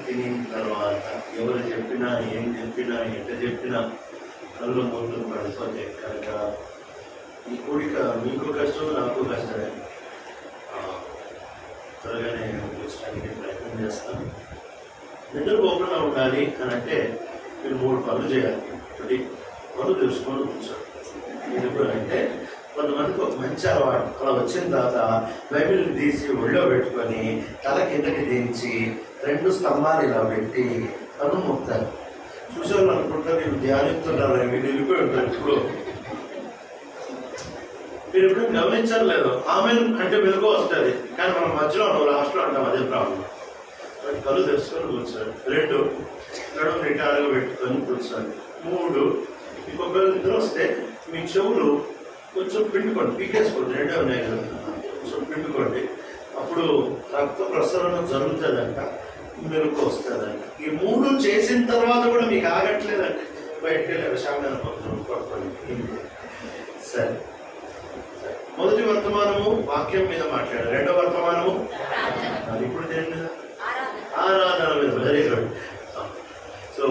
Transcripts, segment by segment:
తినిన తర్వాత ఎవరు చెప్పినా ఏం చెప్పినా ఎట్ట చెప్పినా కళ్ళు మూతులు పడిపోతే కనుక ఈ కూడిక మీకు కష్టం, నాకు కష్టమే. త్వరగానే కూర్చోడానికి ప్రయత్నం చేస్తాను. నిద్రపోకుండా ఉండాలి అని అంటే మీరు 3 పనులు చేయాలి. ఒకటి, పనులు తెలుసుకొని కూర్చోండి. మీరు ఎప్పుడు అంటే కొంతమందికి ఒక మంచి అలవాటు, అలా వచ్చిన తర్వాత బైబిల్ తీసి ఒళ్ళో పెట్టుకొని తల కిందకి దించి 2 స్తంభాలు ఇలా పెట్టి కన్ను ముక్తారు. చూసేవాళ్ళు అనుకుంటారు మీరు ధ్యానిస్తున్నారు, మీరు వెళ్ళిపోయి ఉంటారు. ఇప్పుడు మీరు ఎప్పుడు గమనించలేదు, ఆమె అంటే వెలుగు వస్తుంది, కానీ మనం మధ్యలో లాస్ట్లో అంటాం, అదే ప్రాబ్లం. కళ్ళు తెలుసుకొని కూర్చోండి. 2, నడుము నిటారుగా పెట్టుకొని కూర్చోండి. 3, ఇంకొక నిద్ర వస్తే మీ చెవులు కొంచెం పిండుకోండి, పీకేసుకోండి, 2 ఉన్నాయి కదా, కొంచెం పిండుకోండి. అప్పుడు రక్త ప్రసరణ జరుగుతుందంట, మెరుపు వస్తుందంట. ఈ 3 చేసిన తర్వాత కూడా మీకు ఆగట్లేదంటే బయటకు వెళ్ళి విశాఖమైన పడుకోండి. సరే, మొదటి వర్తమానము వాక్యం మీద మాట్లాడారు, 2వ వర్తమానము ఇప్పుడు దేని మీద? ఆరాధన మీద. Very good. సో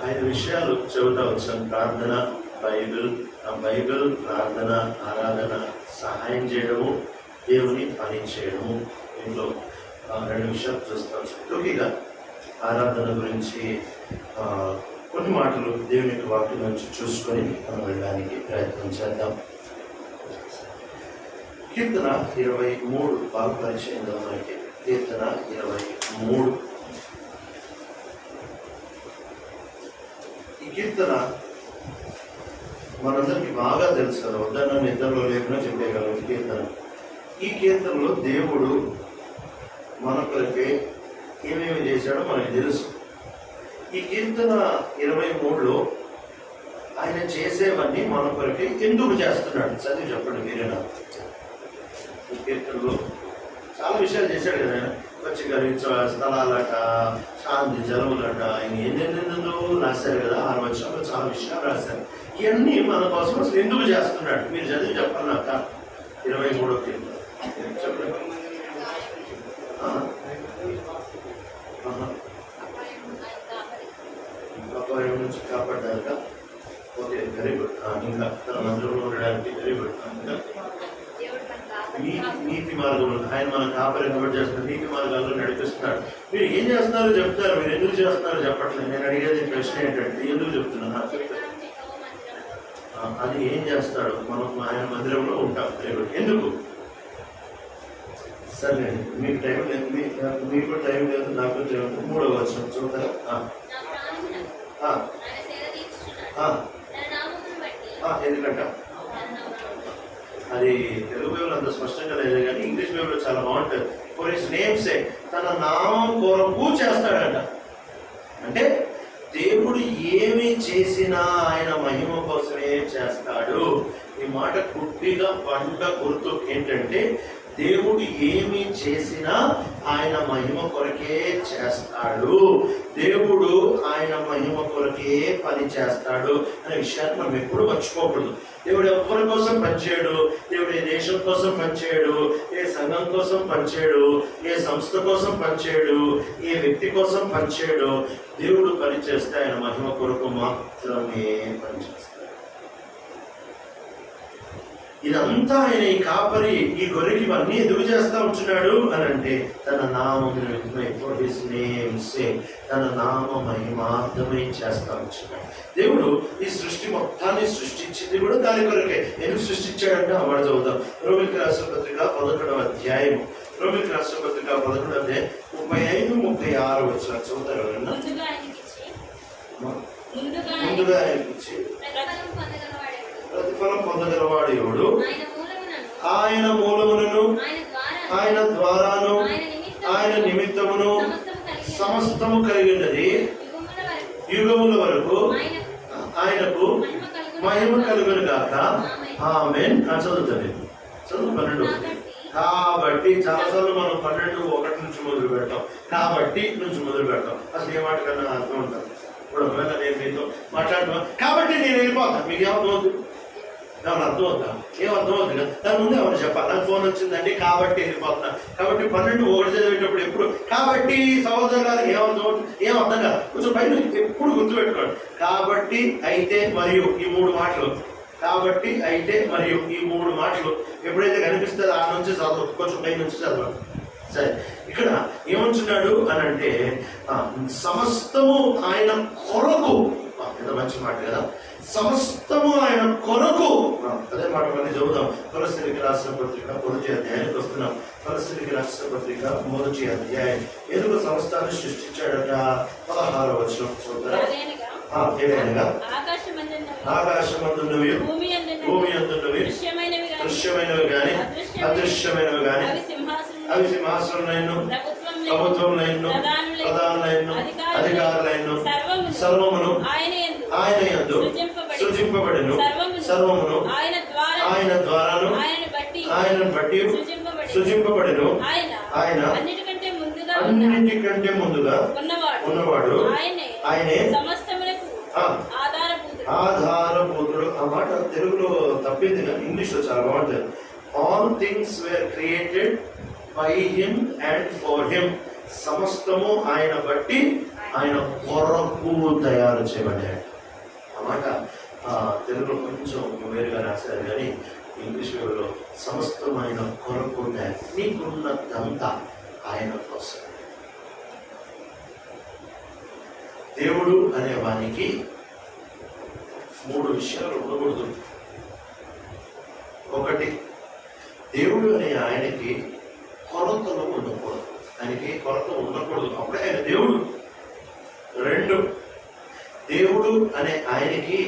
5 విషయాలు చెబుతా వచ్చాను. ప్రార్థన, బైబిల్, ప్రార్థన, ఆరాధన, సహాయం చేయడము, దేవుని పని చేయడము. దీంట్లో 2 విషయాలు చూస్తాం. టోకీగా ఆరాధన గురించి కొన్ని మాటలు దేవుని యొక్క వాక్యం నుంచి చూసుకొని మనం వెళ్ళడానికి ప్రయత్నం చేద్దాం. కీర్తన 23 బాగా పరిచయం కదా మనకి. కీర్తన 23. ఈ కీర్తన మనందరికి బాగా తెలుసు కదా, వద్దన్న నిద్రలో లేకుండా చెప్పేయగలం ఈ కీర్తన. ఈ కీర్తనలో దేవుడు మన కొరకే ఏమేమి చేశాడో మనకి తెలుసు. ఈ కీర్తన 23లో ఆయన చేసేవన్నీ మన కొరకే ఎందుకు చేస్తున్నాడు చదివి చెప్పండి మీరేనా. ఈ కీర్తనలో చాలా విషయాలు చేశాడు కదా ఆయన. పచ్చికరించ స్థలాలట, శాంతి జలములట, ఆయన ఎన్నెన్నెందో రాశారు కదా. 6 వచనాల్లో చాలా విషయాలు రాశారు. ఇవన్నీ మన కోసం అసలు ఎందుకు చేస్తున్నాడు మీరు చదివి చెప్పండి నాకు. 23వ కీర్తన చెప్పండి. అపాయం నుంచి కాపాడడానిక. Okay, very good. ఇంకా తన మందిరంలో ఉండడానికి. Very good. ఇంకా నీతి మార్గంలో ఆయన మన కాపరి కబడి చేస్తున్నారు, నీతి మార్గాల్లో నడిపిస్తున్నాడు. మీరు ఏం చేస్తున్నారో చెప్తారు, మీరు ఎందుకు చేస్తున్నారో చెప్పట్లేదు. నేను అడిగేది ప్రశ్న ఏంటంటే ఎందుకు చెప్తున్నాను నాకు చెప్తాను. అది ఏం చేస్తాడు, మనం ఆయన మందిరంలో ఉంటాం. ఎందుకు? సరే, మీకు టైం లేదు, మీకు టైం లేదు, నాకు టైం లేదు. 3వ వచనం చూస్తారా? ఎందుకంట అది తెలుగు బైబిల్ అంత స్పష్టంగా లేదు కానీ ఇంగ్లీష్ బైబిల్లో చాలా బాగుంటుంది. ఫర్ హిస్ నేమ్ సేక్, తన నామం కొరకు చేస్తాడంట. అంటే దేవుడు ఏమి చేసినా ఆయన మహిమ కోసమే చేస్తాడు. ఈ మాట గుడ్డిగా పంట గుర్తు ఏంటంటే దేవుడు ఏమి చేసినా ఆయన మహిమ కొరకే చేస్తాడు. దేవుడు ఆయన మహిమ కొరకే పని చేస్తాడు అనే విషయాన్ని మనం ఎప్పుడు మర్చిపోకూడదు. దేవుడు ఎవరి కోసం పనిచేయడు. దేవుడు ఏ దేశం కోసం పనిచేయడు, ఏ సంఘం కోసం పనిచేయడు, ఏ సంస్థ కోసం పనిచేయడు, ఏ వ్యక్తి కోసం పనిచేయడు. దేవుడు పనిచేస్తే ఆయన మహిమ కొరకు మాత్రమే పనిచేస్తాడు. ఇదంతా ఆయన ఈ కాపరి ఈ గొర్రెకి ఇవన్నీ ఎదుగు చేస్తా ఉంటున్నాడు అని అంటే తన నామం తన నామ మహిమార్థమై చేస్తా ఉంటున్నాడు. దేవుడు ఈ సృష్టి మొత్తాన్ని సృష్టించింది కూడా దాని కొరకే. ఎందుకు సృష్టించాడంటే అవాడ చదువుతాం. రోమిలికి రాసిన పత్రిక 11వ అధ్యాయం. రోమిలికి రాసిన పత్రిక 11వ అధ్యాయం 35-36 వచనాలు చదువుతారు ఎవరన్నా. ముందుగా ఆయనకిచ్చి ప్రతిఫలం పొందగలవాడు ఎవడు? ఆయన మూలములను, ఆయన ద్వారాను, ఆయన నిమిత్తమును సమస్తము కలిగినది యుగముల వరకు ఆయనకు మహిమ కలుగును గాక. ఆమేన్. చదువుతుంది. చదువు 12. కాబట్టి చాలాసార్లు మనం 12:1 నుంచి మొదలు పెడతాం. కాబట్టి నుంచి మొదలు పెడతాం. అసలు ఏ మాట కన్నా అర్థం ఉంటుంది. ఇప్పుడు ఒకవేళ నేను మీతో మాట్లాడుతున్నా కాబట్టి నేను వెళ్ళిపోతాను, మీకు ఏమవుతుంది? ఏమన్నా అర్థం అవుతా? ఏం అర్థం అవుతుంది కదా, దాని ముందే ఏమన్నా చెప్పాలి. నాకు ఫోన్ వచ్చిందండి కాబట్టి వెళ్ళిపోతున్నా, కాబట్టి 12 చదివేటప్పుడు ఎప్పుడు కాబట్టి సహోదరులు ఏం అర్థం కాదు. కొంచెం పైన ఎప్పుడు గుర్తుపెట్టుకోండి. కాబట్టి, అయితే, మరియు ఈ 3 మాటలు. కాబట్టి, అయితే, మరియు ఈ 3 మాటలు ఎప్పుడైతే కనిపిస్తుందో ఆ నుంచి చదవ, కొంచెం పై నుంచి చదవాలి. సరే, ఇక్కడ ఏమంటున్నాడు అని అంటే సమస్తము ఆయన కొరకు. ఎంత మంచి మాట కదా, సమస్తము ఆయన కొరకు. అదే మాట మళ్ళీ చదువుదాం. కొలస్సీయులకు రాసిన పత్రిక 1వ అధ్యాయానికి వస్తున్నాం. కొలస్సీయులకు రాసిన పత్రిక 1వ అధ్యాయం. ఎందుకు సమస్తాన్ని సృష్టించాడట? 16వ వచనం చూద్దాం. ఏదైనా ఆకాశమందున్నవి, భూమి అందున్నవి, దృశ్యమైనవి గాని అదృశ్యమైనవి గాని, అవి సింహాసనములైనను, ప్రభుత్వములైనను, ప్రధానులైనను, అధికారులైనను, సర్వమును ఆయన యందు సృజింపబడెను. సర్వమును ఆయన ద్వారాను ఆయనను బట్టి సృజింపబడెను. ఆయన అన్నిటికంటే ముందుగా ఉన్నవాడు, ఆయనే ఆధారభూతుడు. ఆ మాట తెలుగులో తప్పింది, ఇంగ్లీష్ లో చాలా బాగుంటుంది. All things were created by him and for him. సమస్తము ఆయన బట్టి ఆయన కొరకు తయారు చేయబడ్డాడు. ఆ మాట తెలుగులో కొంచెం వేరుగా రాశారు, కానీ ఇంగ్లీష్ వేలో సమస్తం ఆయన కొరకు తయారు. నీకున్నదంతా ఆయన కోసం. దేవుడు అనే వానికి 3 విషయాలు ఉండకూడదు. ఒకటి, దేవుడు అనే ఆయనకి కొరతలు ఉండకూడదు. ఆయనకి కొరత ఉండకూడదు, అప్పుడే ఆయన దేవుడు. 2, దేవుడు అనే ఆయనకి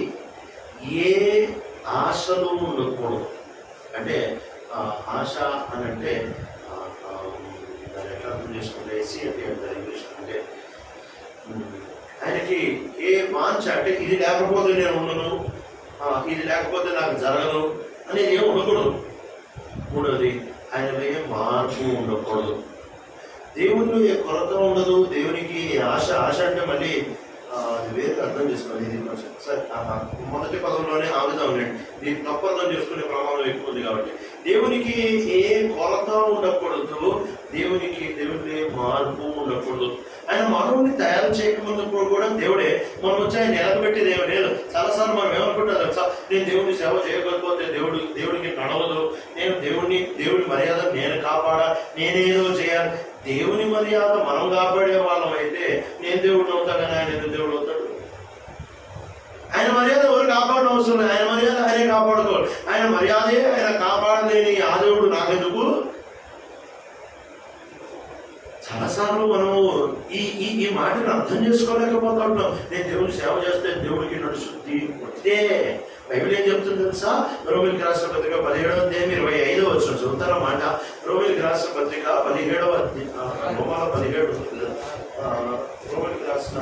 ఏ ఆశలు ఉండకూడదు. అంటే ఆశ అని అంటే దాన్ని ఎట్లా అర్థం చేసుకుంటే ఇంగ్లీష్ అంటే ఆయనకి ఏ వాంఛ అంటే ఇది లేకపోతే నేను ఉండను, ఇది లేకపోతే నాకు జరగదు అనేది ఏమి ఉండకూడదు. 3వది, ఆయనలో ఏ మార్పు ఉండకూడదు. దేవునిలో ఏ కొరత ఉండదు. దేవునికి ఆశ అంటే మళ్ళీ వేరే అర్థం చేసుకోవాలి. ఇది సరే, మొదటి పదంలోనే ఆగుదాం లేండి. దీన్ని తప్పు అర్థం చేసుకునే ప్రమాదం ఎక్కువ ఉంది కాబట్టి దేవునికి ఏ కొరత ఉండకూడదు. దేవునికి మార్పు ఉండకూడదు. ఆయన మానవుని తయారు చేయకముందు కూడా దేవుడే. మనం వచ్చి ఆయన నిలబెట్టేది ఏమి లేదు. చాలాసార్లు మనం ఏమనుకుంటాం తెలుసా, నేను దేవుడిని సేవ చేయకపోతే దేవుడికి నడవదు, నేను దేవుడి మర్యాద నేను కాపాడా, నేనేదో చేయాలి. దేవుని మర్యాద మనం కాపాడే వాళ్ళం అయితే నేను దేవుడిని అవుతా, కానీ ఆయన ఎందుకు దేవుడు అవుతాడు? ఆయన మర్యాద ఎవరు కాపాడడం అవసరం లేదు. ఆయన మర్యాద ఆయనే కాపాడుకోవాలి. ఆయన మర్యాదే ఆయన కాపాడలేని ఆ దేవుడు నాకెందుకు? చాలాసార్లు మనము ఈ మాటను అర్థం చేసుకోలేకపోతా ఉంటాం. నేను దేవుడిని సేవ చేస్తే దేవుడికి నడుస్తుంది అంటే బైబిల్ ఏం చెప్తుంది తెలుసా? రోమిలికి రాసిన పత్రిక 17వ అధ్యాయం 25వ వచనం చదువుతారా మాట. రోమిలికి రాసిన పత్రిక 17వ రోమాల 17 రోమిలికి రాసిన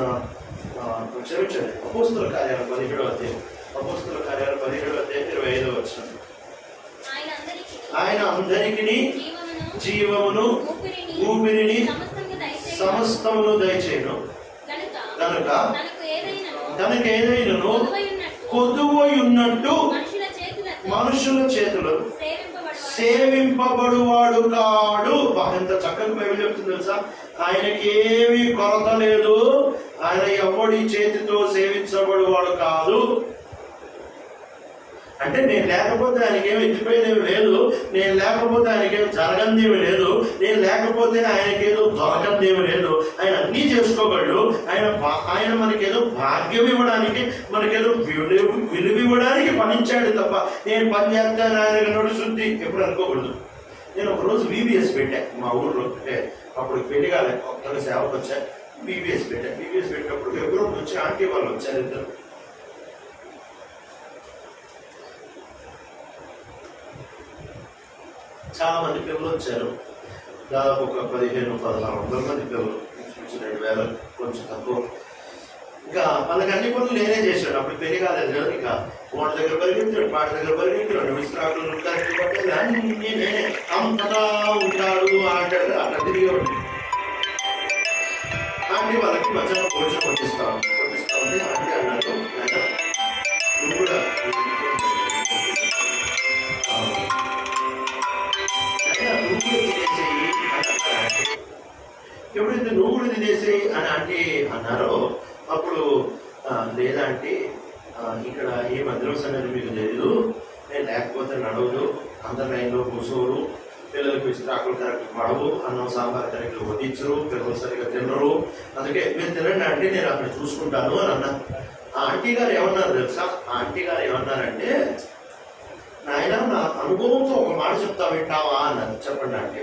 క్షమించండి అపోస్తుల కార్యాలు 17వ అధ్యాయం 17వ అధ్యాయం 25వ వచనం. ఆయన అందరికీ జీవమును ఊపిరిని సమస్తమును దయచేయను కనుక తనకేదైనను కొదువై ఉన్నట్టు మనుషుల చేతులు సేవింపబడువాడు కాడు. ఎంత చక్కని బైబిల్ చెప్తుంది తెలుసా? ఆయనకి ఏమీ కొరత లేదు. ఆయన ఎవడి చేతితో సేవించబడువాడు కాదు. అంటే నేను లేకపోతే ఆయనకేమి ఎత్తిపోయినవి లేదు, నేను లేకపోతే ఆయనకేమి జరగందేమి లేదు, నేను లేకపోతే ఆయనకేదో దొరకందేమి లేదు. ఆయన అన్నీ చేసుకోగలడు. ఆయన మనకేదో భాగ్యం ఇవ్వడానికి, మనకేదో విలువ ఇవ్వడానికి పనించాడు తప్ప నేను పని చేస్తాను ఆయన నడుస్తుంది ఎప్పుడు అనుకోకూడదు. నేను ఒకరోజు VBS పెట్టా మా ఊర్లో. అంటే అప్పుడు పెళ్లి కాలే, కొత్తగా సేవకు వచ్చా. VBS పెట్టినప్పుడు ఎవరో వచ్చి ఆంటీ వాళ్ళు వచ్చారు, ఇద్దరు. చాలా మంది పిల్లలు వచ్చారు. దాదాపు ఒక 1500-1600 మంది పిల్లలు, 2000 కొంచెం తక్కువ. ఇంకా మనకి అన్ని పనులు నేనే చేశాడు. అప్పుడు పెళ్లి కాలేదు కదా. ఇక కోట దగ్గర పరిగెత్తాడు, పాట దగ్గర పరిగెత్తాడు, విశ్రాకులు నేనే అంతటా ఉంటాడు అంటాడు. అట్లా తిరిగేవాడు. ఆంటీ వాళ్ళకి మధ్యాహ్నం భోజనం కొట్టిస్తా ఉంటే ఆంటీ అన్నాడు, నువ్వు కూడా ఎప్పుడైతే నువ్వు కూడా తినేసేయి అని అంటే అన్నారో అప్పుడు లేదా అంటే ఇక్కడ ఏ మందిరం సంగతి మీకు తెలియదు, నేను లేకపోతే నడవదు, అందరి లైన్లో కూర్చోరు, పిల్లలకు విస్తరాకులు కరెక్ట్ పడవు, అన్నం సాంబార్ కరెక్ట్ వడ్డించరు, పిల్లలు సరిగ్గా తినరు, అందుకే మీరు తినండి అంటే నేను అక్కడ చూసుకుంటాను అని అన్నా. ఆ ఆంటీ గారు ఏమన్నారు తెలుసా? ఆ ఆంటీ గారు ఏమన్నారంటే, నాయన నా అనుభవంతో ఒక మాట చెప్తా వింటావా అన్నారు. చెప్పండి ఆంటీ.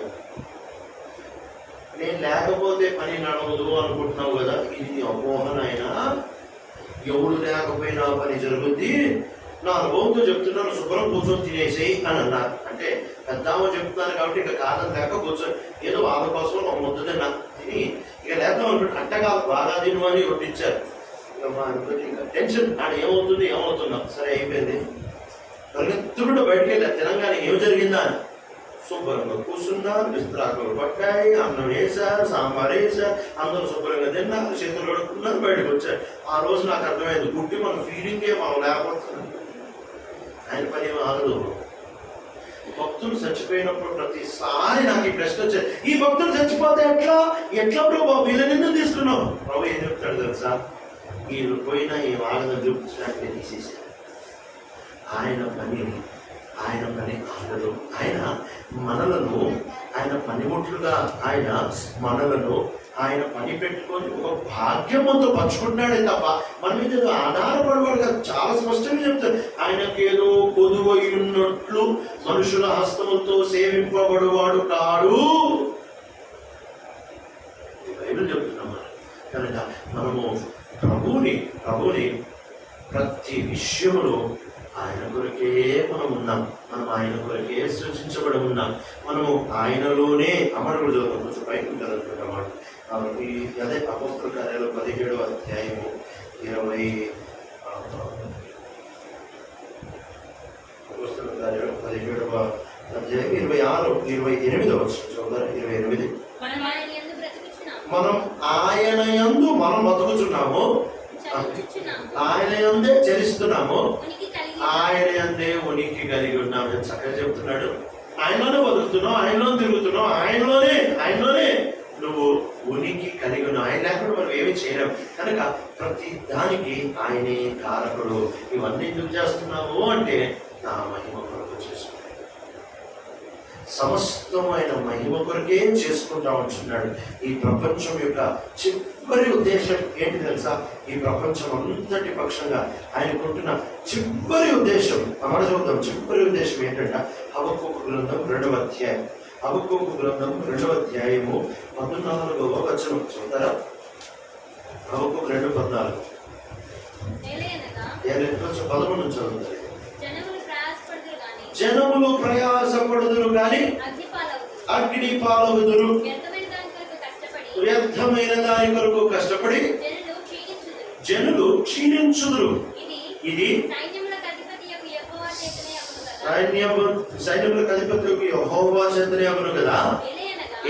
నేను లేకపోతే పని నడవదు అనుకుంటున్నావు కదా, ఇది అపోహ నాయన, ఎవడు లేకపోయినా పని జరుగుద్ది, నా అనుభవంతో చెప్తున్నాను, శుభ్రం కూర్చొని తినేసేయి అని అన్నారు. అంటే పెద్దామో చెప్తున్నాను కాబట్టి ఇక కాలం లేక కూర్చొని ఏదో వాళ్ళ కోసం ఒక ముద్ద తిన్నా తిని ఇక లేద్దాం అనుకుంటే అట్టగా బాగా తిను అని వడ్డించారు. ఇక టెన్షన్ ఆడ ఏమవుతున్నాం సరే అయిపోయింది. పరిగెత్తుకుంటూ బయటకు వెళ్ళా, తెలంగాణ ఏం జరిగిందా అని. శుభ్రంగా కూర్చున్నారు, విస్తరాకులు పట్టాయి, అన్నం వేశారు, సాంబార్ వేశారు, అందరూ శుభ్రంగా తిన్నారు, చేతులు కడుక్కున్నారు, బయటకు వచ్చారు. ఆ రోజు నాకు అర్థమైంది, గుట్టి మన ఫీలింగే మనం లేకపోతున్నాం, ఆయన పని ఏమో ఆగదు. భక్తులు చచ్చిపోయినప్పుడు ప్రతిసారి నాకు ఈ ప్రశ్న వచ్చేది, ఈ భక్తులు చచ్చిపోతే ఎట్లా ప్రభు వీళ్ళని ఎందుకు తీసుకున్నావు? ప్రభు ఏం చెప్తాడు తెలుసా? వీళ్ళు పోయినా ఈ వాగదని చూపించడానికి తీసేసారు. ఆయన పని ఆగదు. ఆయన మనలను, ఆయన పనిముట్లుగా ఆయన పని పెట్టుకొని ఒక భాగ్యమంతో పంచుకుంటున్నాడే తప్ప మన మీద ఏదో ఆధారపడవాడు కాదు. చాలా స్పష్టంగా చెప్తారు, ఆయనకేదో కొదువై ఉన్నట్లు మనుషుల హస్తములతో సేవింపబడువాడు కాడు. బైబిల్ చెప్తున్నాం. కనుక మనము ప్రభువుని ప్రతి విషయంలో ఆయన కొరకే మనం ఉన్నాం, మనం ఆయన కొరకే సృష్టించబడి ఉన్నాం, మనము ఆయనలోనే అమరుడు చదువుతాం. కొంచెం పైకి ఉంటుంది అనుకుంటామాట. కాబట్టి అదే అపోస్తల కార్యాలు 17వ అధ్యాయము 27 అపోస్తల కార్యాలు 17వ అధ్యాయం 26-28 చదువుతారు. 28 మనం ఆయన యందు మనం బతుకుచున్నాము, ఆయన యందే చరిస్తున్నాము, ఆయన యందే ఉనికి కలిగి ఉన్నాము. చక్కగా చెప్తున్నాడు. ఆయనలోనే బతుకుతున్నావు, ఆయనలో తిరుగుతున్నావు, ఆయనలోనే నువ్వు ఉనికి కలిగి ఉన్నావు. ఆయన లేకుండా మనం ఏమి చేయలేము. కనుక ప్రతి దానికి ఆయనే కారకుడు. ఇవన్నీ ఎందుకు చేస్తున్నావు అంటే నా మహిమ కొరకు చేసుకున్నాడు, సమస్తమైన మహిమ కొరకే చేసుకుంటా ఉంటున్నాడు. ఈ ప్రపంచం యొక్క చివరి ఉద్దేశం ఏంటి తెలుసా? ఈ ప్రపంచం అంతటి పక్షంగా ఆయనకుంటున్న చివరి ఉద్దేశం అమర చూద్దాం. చివరి ఉద్దేశం ఏంటంటే హబక్కూకు గ్రంథం 2వ అధ్యాయం, హబక్కూకు గ్రంథం 2వ అధ్యాయము 14వ వచనం చదువుతారా? హబక్కూకు 2:14 కొంచెం 11 నుంచి చదువుతారు. జనములు ప్రయాసపడుదురు కానీ అగ్ని పాలవుదురు, వ్యర్థమైన దాని కొరకు కష్టపడి జనులు క్షీణించుదురు. ఇది సైన్యములకు అధిపతి యెహోవా చేతనే అగును కదా.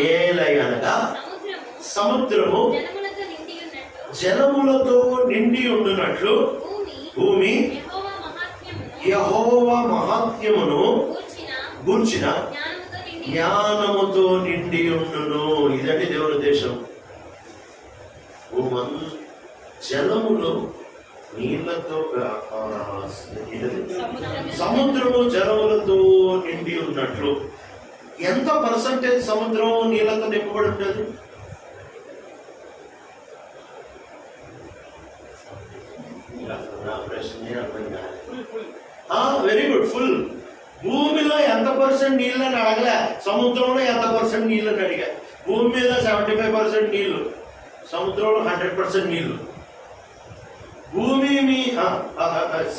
ఏలయనగా సముద్రము జలములతో నిండి ఉండునట్లు భూమి యెహోవా మహాత్మ్యమును గూర్చిన జ్ఞానముతో నిండి ఉండును. ఇదండి దేవుని ఉద్దేశం. జలములు నీళ్లతో, సముద్రము జలములతో నిండి ఉన్నట్లు. ఎంత పర్సంటేజ్ సముద్రం నీళ్లతో నింపబడి ఉంటుంది? Very good, full. భూమిలో ఎంత పర్సెంట్ నీళ్ళని అడగలే, సముద్రంలో ఎంత పర్సెంట్ నీళ్ళని అడిగా. భూమి మీద 75% నీళ్లు, సముద్రంలో 100% నీళ్లు. భూమి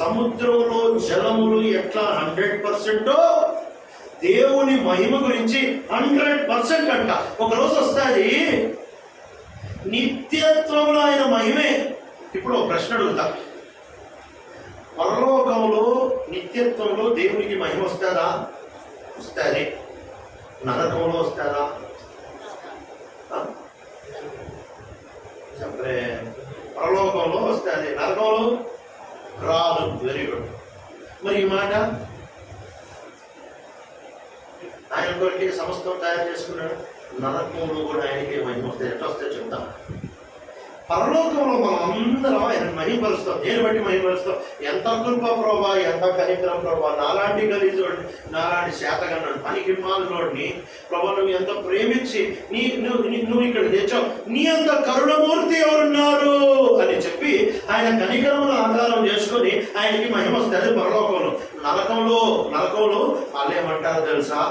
సముద్రంలో జలములు ఎట్లా 100%, దేవుని మహిమ గురించి 100% అంట. ఒకరోజు వస్తుంది నిత్యత్వంలో ఆయన మహిమే. ఇప్పుడు ప్రశ్న అడుగుతా, పరలోకంలో నిత్యత్వంలో దేవునికి మహిమ వస్తుందా? వస్తుంది. నరకంలో వస్తుందా? చెప్పే పరలోకంలో వస్తుంది, నరకంలో రాదు. Very good. మరి ఈ మాట ఆయన కొరికి సమస్తం తయారు చేసుకున్నాడు. నరకంలో కూడా ఆయనకి మహిమ వస్తాయి. ఎట్లా వస్తాయి చెప్తాం. పరలోకంలో మనం అందరం ఆయన మహిమపరుస్తాం. దేని బట్టి మహిమపరుస్తాం? ఎంత కృప ప్రభా, ఎంత కనికరం ప్రభా, నాలాంటి గలీజోడిని, నాలాంటి శాతగన్నాడు పనికి మాలినోడిని ప్రభా నువ్వు ఎంత ప్రేమించి నువ్వు ఇక్కడ తెచ్చావు, నీ అంత కరుణమూర్తి ఎవరున్నారు అని చెప్పి ఆయన కనికరమును ఆధారం చేసుకొని ఆయనకి మహిమ వస్తుంది పరలోకంలో. నరకంలో వాళ్ళు ఏమంటారు తెలుసా?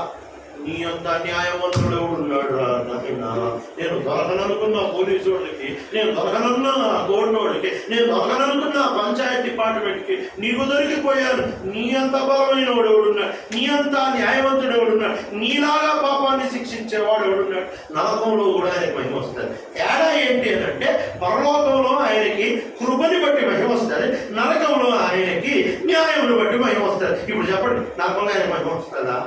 నీ అంత న్యాయవంతుడు ఎవడున్నాడు రా నాయనా, నేను దొరకననుకున్న పోలీసు వాడికి, నేను దొరకనన్న కోడినోడికి, నేను దొరకననుకున్న పంచాయత్ డిపార్ట్మెంట్కి నీకు దొరికిపోయాను. నీ అంత బలమైన వాడు ఎవడున్నాడు, నీ అంత న్యాయవంతుడు ఎవడున్నాడు, నీలాగా పాపాన్ని శిక్షించేవాడు ఎవడున్నాడు. నరకంలో కూడా ఆయనకి మహిమ వస్తుంది. తేడా ఏంటి అని అంటే పరలోకంలో ఆయనకి కృపని బట్టి మహిమ వస్తుంది, నరకంలో ఆయనకి న్యాయమును బట్టి మహిమ వస్తుంది. ఇప్పుడు చెప్పండి, నరకంలో ఆయన మహిమ వస్తుందా?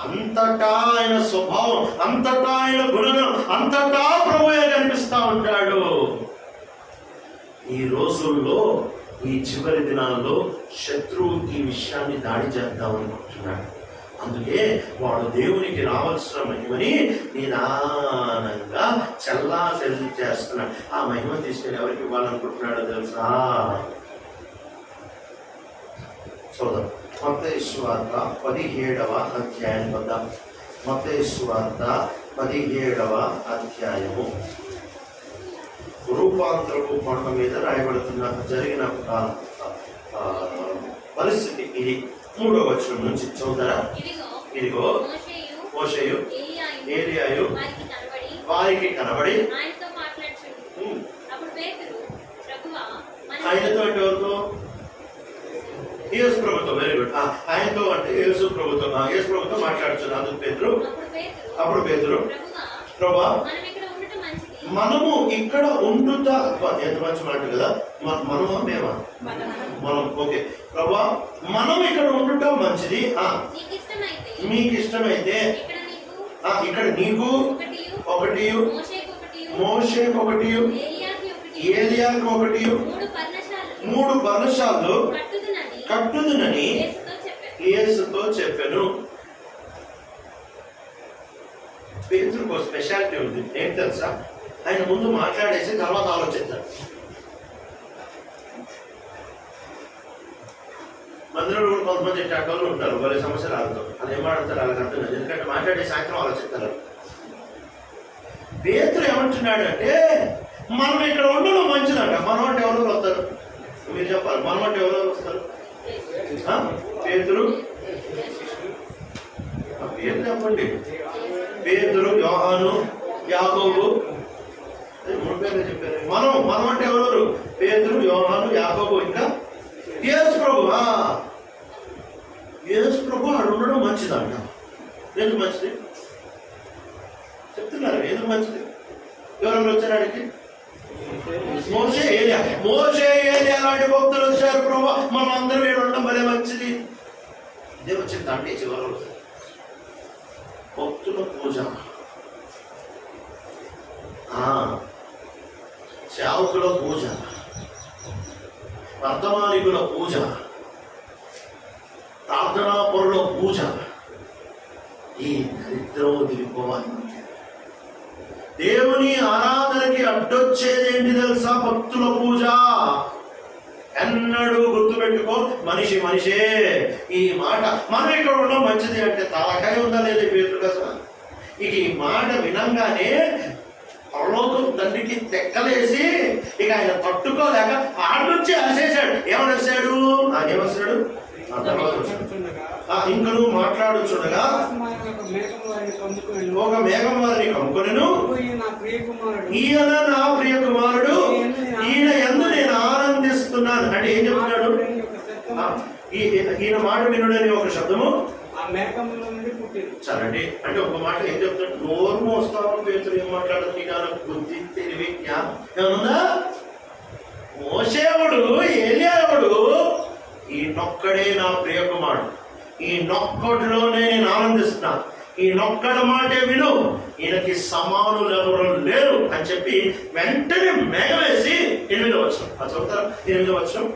అంతటా ఆయన స్వభావం, అంతటా ఆయన గుణగణం, అంతటా ప్రభువే కనిపిస్తా ఉంటాడు. ఈ రోజుల్లో, ఈ చివరి దినాల్లో శత్రువు ఈ విషయాన్ని దాడి చేద్దామనుకుంటున్నాడు. అందుకే వాడు దేవునికి రావాల్సిన మహిమని నిదానంగా చల్లా చెల్లి చేస్తున్నాడు. ఆ మహిమ తీసుకెళ్ళి ఎవరికి ఇవ్వాలనుకుంటున్నాడో తెలుసా? చూద్దాం. మత్తయి సువార్త 17వ అధ్యాయం వద్ద. మత్తయి సువార్త 17వ అధ్యాయము. రూపాంతరపు కొండ మీద రాయబడుతున్న జరిగిన పరిస్థితి ఇది. 3వ వచనం నుంచి చదువుతారా? ఇదిగో మోషేయు ఏలియాయు వారికి కనబడి ఆయనతో ఎవరితో? యేసు ప్రభుతో. Very good. ఆయనతో అంటే యేసు ప్రభుతో మాట్లాడుతున్నారు. అందుకు అప్పుడు పేతురు ప్రభా మనము ఇక్కడ ఉండుట, ఎంత మంచి మాట కదా, మనమా మేమా? మనం. ఓకే ప్రభా మనం ఇక్కడ ఉండుట మంచిది, మీకు ఇష్టమైతే ఇక్కడ నీకు ఒకటి, మోషేకు ఒకటి, ఏలియాకు ఒకటి, 3 పర్ణశాలలు కట్టుదునని యేసుతో చెప్పాను. పేతురుకు స్పెషాలిటీ ఉంది. ఏం తెలుసా? ఆయన ముందు మాట్లాడేసి తర్వాత ఆలోచిస్తాడు. మందిరంలో కూడా కొంతమంది ఇట్టాటోళ్ళు ఉంటారు, వాళ్ళ సమస్యలు ఆడుతారు. అది ఏం ఆడతారు వాళ్ళకి అర్థం కాదు. ఎందుకంటే మాట్లాడే సాయంత్రం ఆలోచిస్తారు. పేతురు ఏమంటున్నాడు అంటే మనం ఇక్కడ ఉండడం మంచిదంట. మనం అంటే ఎవరెవరు వస్తారు? మీరు చెప్పాలి. మనం అంటే ఎవరెవరు వస్తారు? పేతురు, పేరు చెప్పండి. పేతురు, యోహాను, యాకోబు, 3 పేర్లు చెప్పారు. మనం అంటే ఎవరెవరు? పేతురు, యోహాను, యాకోబు, ఇంకా యేసు ప్రభు. యేసు ప్రభు అక్కడ ఉండడం మంచిదంట. ఎందుకు మంచిది చెప్తున్నారు? ఎందుకు మంచిది? ఎవరెవరు వచ్చారు అడిగి? మోషే ఏలియా లాంటి భక్తులు వచ్చారు. ప్రభు మనం అందరం ఏడు ఉండడం భలే మంచిది. ఇదే వచ్చింది తండ్రి చివరి భక్తుల పూజ, సేవకుల పూజ, వర్తమానికుల పూజ, ప్రార్థనా పరుల పూజ. ఈ దరిద్రం దిగిపోవాలి. దేవుని ఆరాధనకి అడ్డొచ్చేది ఏంటి తెలుసా? భక్తుల పూజ. ఎన్నడూ గుర్తుపెట్టుకో, మనిషే. ఈ మాట మనం ఇక్కడ ఉండడం మంచిది అంటే తలకాయ ఉందా లేదా పేతురు కదా? ఇక ఈ మాట వినంగానే పరలోకం తండ్రికి తెక్కలేసి ఇక ఆయన తట్టుకోలేక ఆడ నుంచి అరిసేశాడు. ఏమనిసాడు? ఏమనిసాడు? ఇంకను మాట్లాడుచుండగా ఒక మేఘం వారిని కమ్ముకొనెను. ఈయన నా ప్రియ కుమారుడు, ఈయన యందు నేను ఆనందిస్తున్నాను. అంటే ఏం చెప్తున్నాడు? ఈయన మాట వినుడని ఒక శబ్దము సరండి. అంటే ఒక మాట ఏం చెప్తాడు? నోరు మోస్తావు పేతురు, ఏం మాట్లాడుతుంది? బుద్ధి తెలివి జ్ఞానం ఏమన్నా? మోసేవుడు, ఏలియావుడు, ఈ నొక్కడే నా ప్రియ కుమారుడు, ఈ నొక్కడిలోనే నేను ఆనందిస్తున్నా, ఈ నొక్కడ మాటే విను, ఈయనకి సమానులు ఎవరు లేరు అని చెప్పి వెంటనే మేఘవేసి 8వ వచనం. అది చెప్తారా? 8వ వచనం.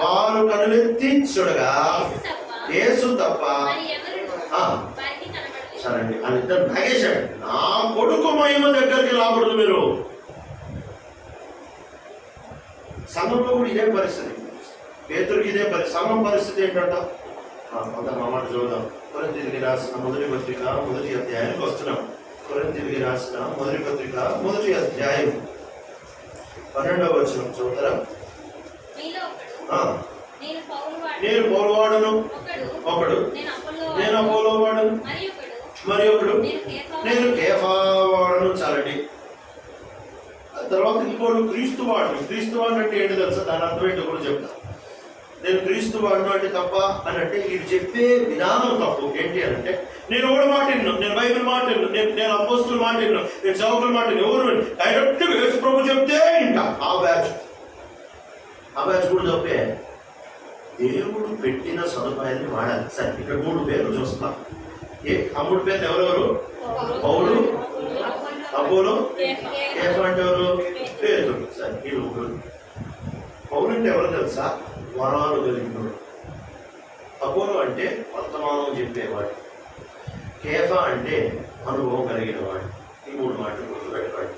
వారు కనులెత్తి చూడగా యేసు తప్ప సరే అండి, వాళ్ళిద్దరు లాగేశాడు. నా కొడుకు మహిమ దగ్గరికి రాకూడదు మీరు. సంఘంలో కూడా ఇదే పరిస్థితి, పేతురుకి ఇదే పరిస్థితి. పరిస్థితి ఏంటంట, కొంత మాట చూద్దాం. కొరింథీయులకు రాసిన మొదటి పత్రిక మొదటి అధ్యాయానికి వస్తున్నాం. కొరింథీయులకు రాసిన మొదటి పత్రిక మొదటి అధ్యాయం 12వ వచనం చదువుతారా? నేను పౌలు వాడను, ఒకడు నేను అపోలో వాడను, మరి ఒకడు నేను కేఫా వాడను. చాలండి. తర్వాత ఇంకోడు క్రీస్తు వాడను. క్రీస్తు వాడను అంటే ఏంటి తెలుసా? దాని అర్థం ఏంటో కూడా చెప్తాను. నేను క్రీస్తు వాడను అంటే తప్ప అని అంటే వీడు చెప్పే విధానం తప్పు. ఏంటి అని అంటే, నేను ఎవడు మాట విన్నాను, నేను బైబిల్ మాట విన్నాను, నేను అపోస్తుల మాట విన్నాను, నేను సేవకుల మాట ఎవరు డైరెక్ట్ యేసు ప్రభు చెప్తే ఇంట ఆ బ్యాచ్ కూడా తప్పే. దేవుడు పెట్టిన సదుపాయాన్ని వాడాలి. సరే, ఇక్కడ 3 పేర్లు చూస్తున్నాం. ఆ 3 పేర్లు ఎవరెవరు? పౌలు, అపోలో, కేఫా అంటే ఎవరు? పేతురు. సరే, ఈ 3. పౌలు అంటే ఎవరు తెలుసా? వరాలు కలిగినవాడు. అపోలో అంటే వర్తమానం చెప్పేవాడు. కేఫా అంటే అనుభవం కలిగిన వాడు. ఈ 3 మాటలు గుర్తుపెట్టేవాడు.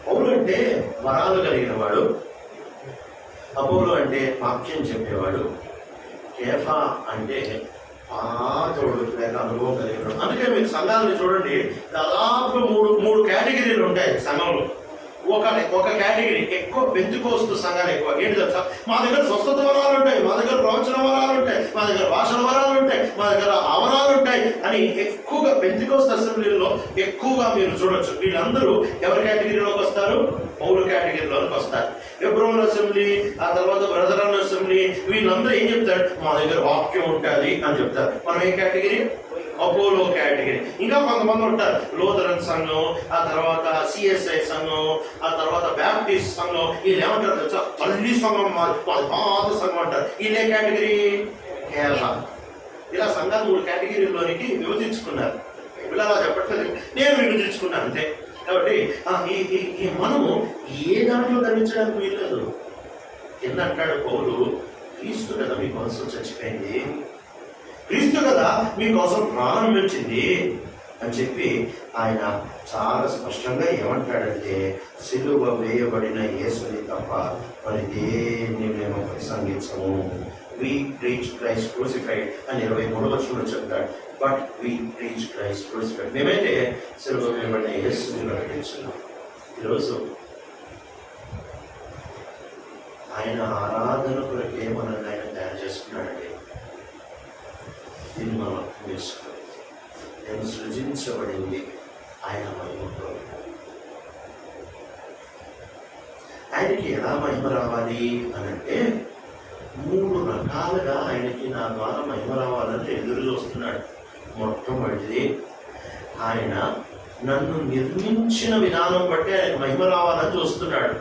పౌలు అంటే వరాలు కలిగిన వాడు, అపోలో అంటే వాక్యం చెప్పేవాడు, కేఫా అంటే పాతోడు లేక అనుభవం కలిగిన. అందుకే మీరు సంఘాలను చూడండి, దాదాపు మూడు కేటగిరీలు ఉంటాయి సంఘంలో. ఒక కేటగిరీ ఎక్కువ పెంతుకోస్తు సంఘాలు ఎక్కువ. ఏంటి తెలుసా? మా దగ్గర స్వస్థత వరాలు ఉంటాయి, మా దగ్గర ప్రవచన వరాలు ఉంటాయి, మా దగ్గర భాషల వరాలు ఉంటాయి, మా దగ్గర అవరాలు ఉంటాయి అని ఎక్కువగా పెంతుకోస్తు అసెంబ్లీలో ఎక్కువగా మీరు చూడొచ్చు. వీళ్ళందరూ ఎవరి కేటగిరీలోకి వస్తారు? పౌలు కేటగిరీలోకి వస్తారు. హెబ్రోన్ అసెంబ్లీ, ఆ తర్వాత బ్రదరన్ అసెంబ్లీ, వీళ్ళందరూ ఏం చెప్తారు? మా దగ్గర వాక్యం ఉంటుంది అని చెప్తారు. మనం ఏ కేటగిరీ? Apollo category. ఇంకా కొంతమంది ఉంటారు, లూథరన్ సంఘం, ఆ తర్వాత సిఎస్ఐ సంఘం, ఆ తర్వాత బ్యాప్టిస్ట్ సంఘం. వీళ్ళు ఏమంటారు తెలుసా? తల్లి సంఘం, పాత సంఘం అంటారు. వీళ్ళే కేటగిరీ? కేఫా. ఇలా సంఘాలు 3 కేటగిరీలోనికి విభజించుకున్నారు. వీళ్ళు అలా చెప్పట్లేదు, నేను విభజించుకున్నాను అంతే. కాబట్టి ఈ మనము ఏ దాంట్లో ధరించడానికి వీల్లేదు. కింద అంటాడు పౌలు, క్రీస్తు కదా మీ కోసం చచ్చిపోయింది, క్రీస్తు కదా మీకోసం ప్రారంభించింది అని చెప్పి ఆయన చాలా స్పష్టంగా ఏమంటాడంటే, సిలువ వేయబడిన యేసుని తప్ప మరి దేన్ని మేము ప్రసంగించము. We preach Christ crucified అని 23వ వచనంలో చెప్తాడు. But we preach Christ crucified. మేమైతే సిలువ వేయబడిన యేసుని ప్రకటించున్నాం. ఈరోజు ఆయన ఆరాధన కొరకే మనల్ని ఆయన తయారు చేసుకున్నాడండి. దీన్ని మనం అర్థం చేసుకోవాలి. నేను సృజించబడింది ఆయన మహిమతో. ఆయనకి ఎలా మహిమ రావాలి అని అంటే, 3 రకాలుగా ఆయనకి నా ద్వారా మహిమ రావాలని ఎదురు చూస్తున్నాడు. మొట్టమొదటిది, ఆయన నన్ను నిర్మించిన విధానం బట్టి ఆయన మహిమ రావాలని చూస్తున్నాడు.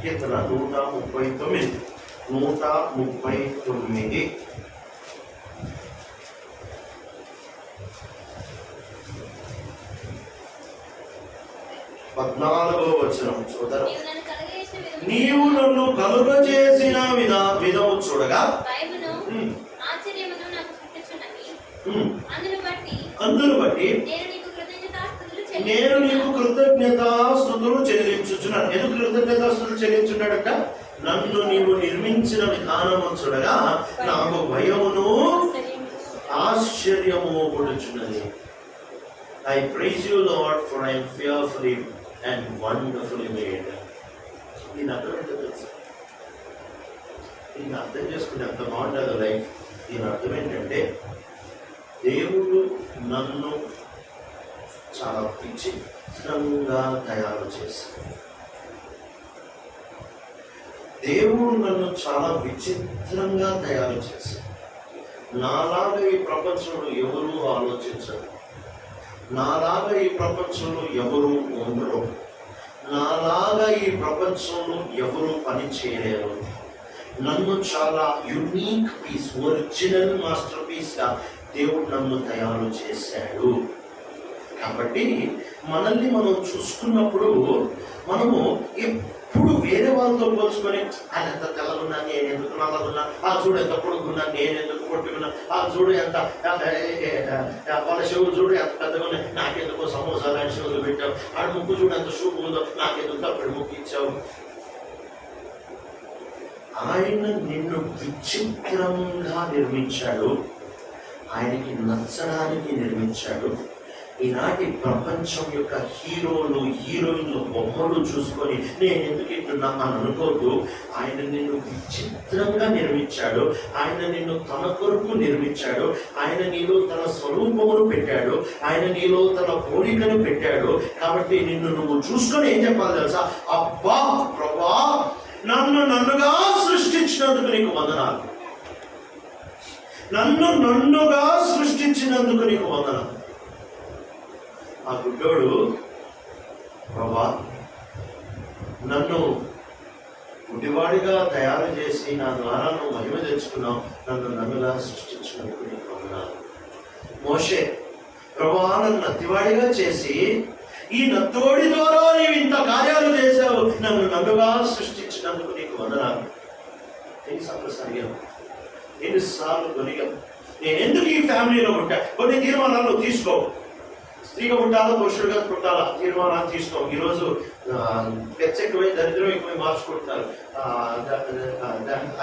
కీర్తన 139 14వ వచనం చూద్దాం. నీవు నన్ను కలుగజేసిన విధము చూడగా అందును బట్టి నేను నీకు కృతజ్ఞతాస్తుతులు చెల్లించుచున్నాను. ఎందుకు కృతజ్ఞతాస్తుతులు చెల్లించున్నాడట? నన్ను నీవు నిర్మించిన విధానము చూడగా నాకు భయమును ఆశ్చర్యము పుడుచున్నది. I praise you, Lord, for I am fearfully and wonderfully made. దీని అర్థం ఏంటో తెలుసు? దీన్ని అర్థం చేసుకుంటే ఎంత బాగుంటుంది లైఫ్. దీని అర్థం ఏంటంటే, దేవుడు నన్ను చాలా విచిత్రంగా తయారు చేశాడు. దేవుడు నన్ను చాలా విచిత్రంగా తయారు చేశాడు. నాలాగా ఈ ప్రపంచంలో ఎవరూ ఆలోచించరు, నాలాగా ఈ ప్రపంచంలో ఎవరు ఉండరు, నాలాగా ఈ ప్రపంచంలో ఎవరు పని చేయలేరు. నన్ను చాలా యునీక్ పీస్, ఒరిజినల్ మాస్టర్ పీస్గా దేవుడు నన్ను తయారు చేశాడు. కాబట్టి మనల్ని మనం చూసుకున్నప్పుడు మనము ఎప్పుడు వేరే వాళ్ళతో పోల్చుకొని ఆయన ఎంత తెల్లగున్నా, నేను ఎందుకు నల్లగున్నా, ఆ చూడు ఎంత పొడుగున్నా, నేను ఎందుకు పొట్టుకున్నా, ఆ చూడు ఎంత వాళ్ళ చెవులు చూడు ఎంత పెద్దగా ఉన్నాయి, నాకెందుకో సమోసా లాంటి చెవులు పెట్టావు, ఆడ ముక్కు చూడు ఎంత షూపు ఉందో, నాకెందుకు అప్పుడు ముక్కు ఇచ్చావు. ఆయన నిన్ను విచిత్రంగా నిర్మించాడు, ఆయనకి నచ్చడానికి నిర్మించాడు. ఈనాటి ప్రపంచం యొక్క హీరోలు హీరోయిన్లు బొమ్మలు చూసుకొని నేను ఎందుకు ఇట్టున్నా అని అనుకోవద్దు. ఆయన నిన్ను విచిత్రంగా నిర్మించాడు, ఆయన నిన్ను తన కొరకు నిర్మించాడు, ఆయన నీలో తన స్వరూపమును పెట్టాడు, ఆయన నీలో తన పోలికను పెట్టాడు. కాబట్టి నిన్ను నువ్వు చూసుకొని ఏం చెప్పాలి తెలుసా? అబ్బా ప్రభా, నన్నుగా సృష్టించినందుకు నీకు వందనాలు, నన్నుగా సృష్టించినందుకు నీకు వందనాలు. ఆ గుడ్డోడు ప్రభా, నన్ను గుడ్డివాడిగా తయారు చేసి నా ద్వారా నువ్వు మహిమ తెచ్చుకున్నావు, నన్నుగా సృష్టించినందుకు నీకు వందనాలు. మోషే, ప్రభా నన్ను నత్తివాడిగా చేసి ఈ నత్తోడి ద్వారా నీవు ఇంత కార్యాలు చేశావు, నన్నుగా సృష్టించినందుకు నీకు వందనాలు. ఎన్నిసార్లు సరిగాం, ఎన్నిసార్లు దొరికాం. నేను ఎందుకు ఈ ఫ్యామిలీలో ఉంటా? కొన్ని తీర్మానాలు తీసుకో. స్త్రీగా పుట్టాలా, పురుషుడిగా పుట్టాలా, తీర్మానాలు తీసుకో. ఈరోజు ఎక్కువై దరిద్రం ఎక్కువై మార్చుకుంటున్నారు.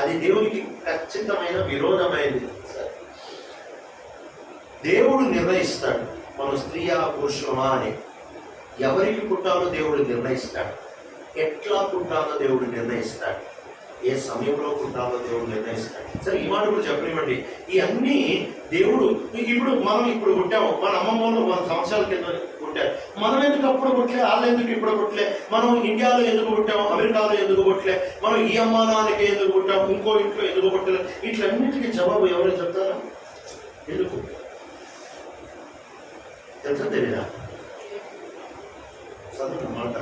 అది దేవునికి ఖచ్చితమైన విరోధమైనది. దేవుడు నిర్ణయిస్తాడు మనం స్త్రీయా పురుషులమా అని. ఎవరికి పుట్టాలో దేవుడు నిర్ణయిస్తాడు, ఎట్లా పుట్టాలో దేవుడు నిర్ణయిస్తాడు, ఏ సమయంలో పుట్టాలో దేవుడు నిర్ణయిస్తాడు. సరే, ఈ మాట కూడా చెప్పనివ్వండి. ఇవన్నీ దేవుడు ఇప్పుడు పుట్టాము, మన అమ్మమ్మలో 100 సంవత్సరాల కింద పుట్టారు. మనం ఎందుకు అప్పుడు పుట్టలే, వాళ్ళు ఎందుకు ఇప్పుడు పుట్టలే, మనం ఇండియాలో ఎందుకు పుట్టాము, అమెరికాలో ఎందుకు పుట్టలే, మనం ఈ అమ్మానానికి ఎందుకు పుట్టాము, ఇంకో ఇంట్లో ఎందుకు పుట్టలే, ఇట్లన్నింటికి జవాబు ఎవరు చెప్తారా? ఎందుకు తెలుసా? తెలీదా? చదువుమాట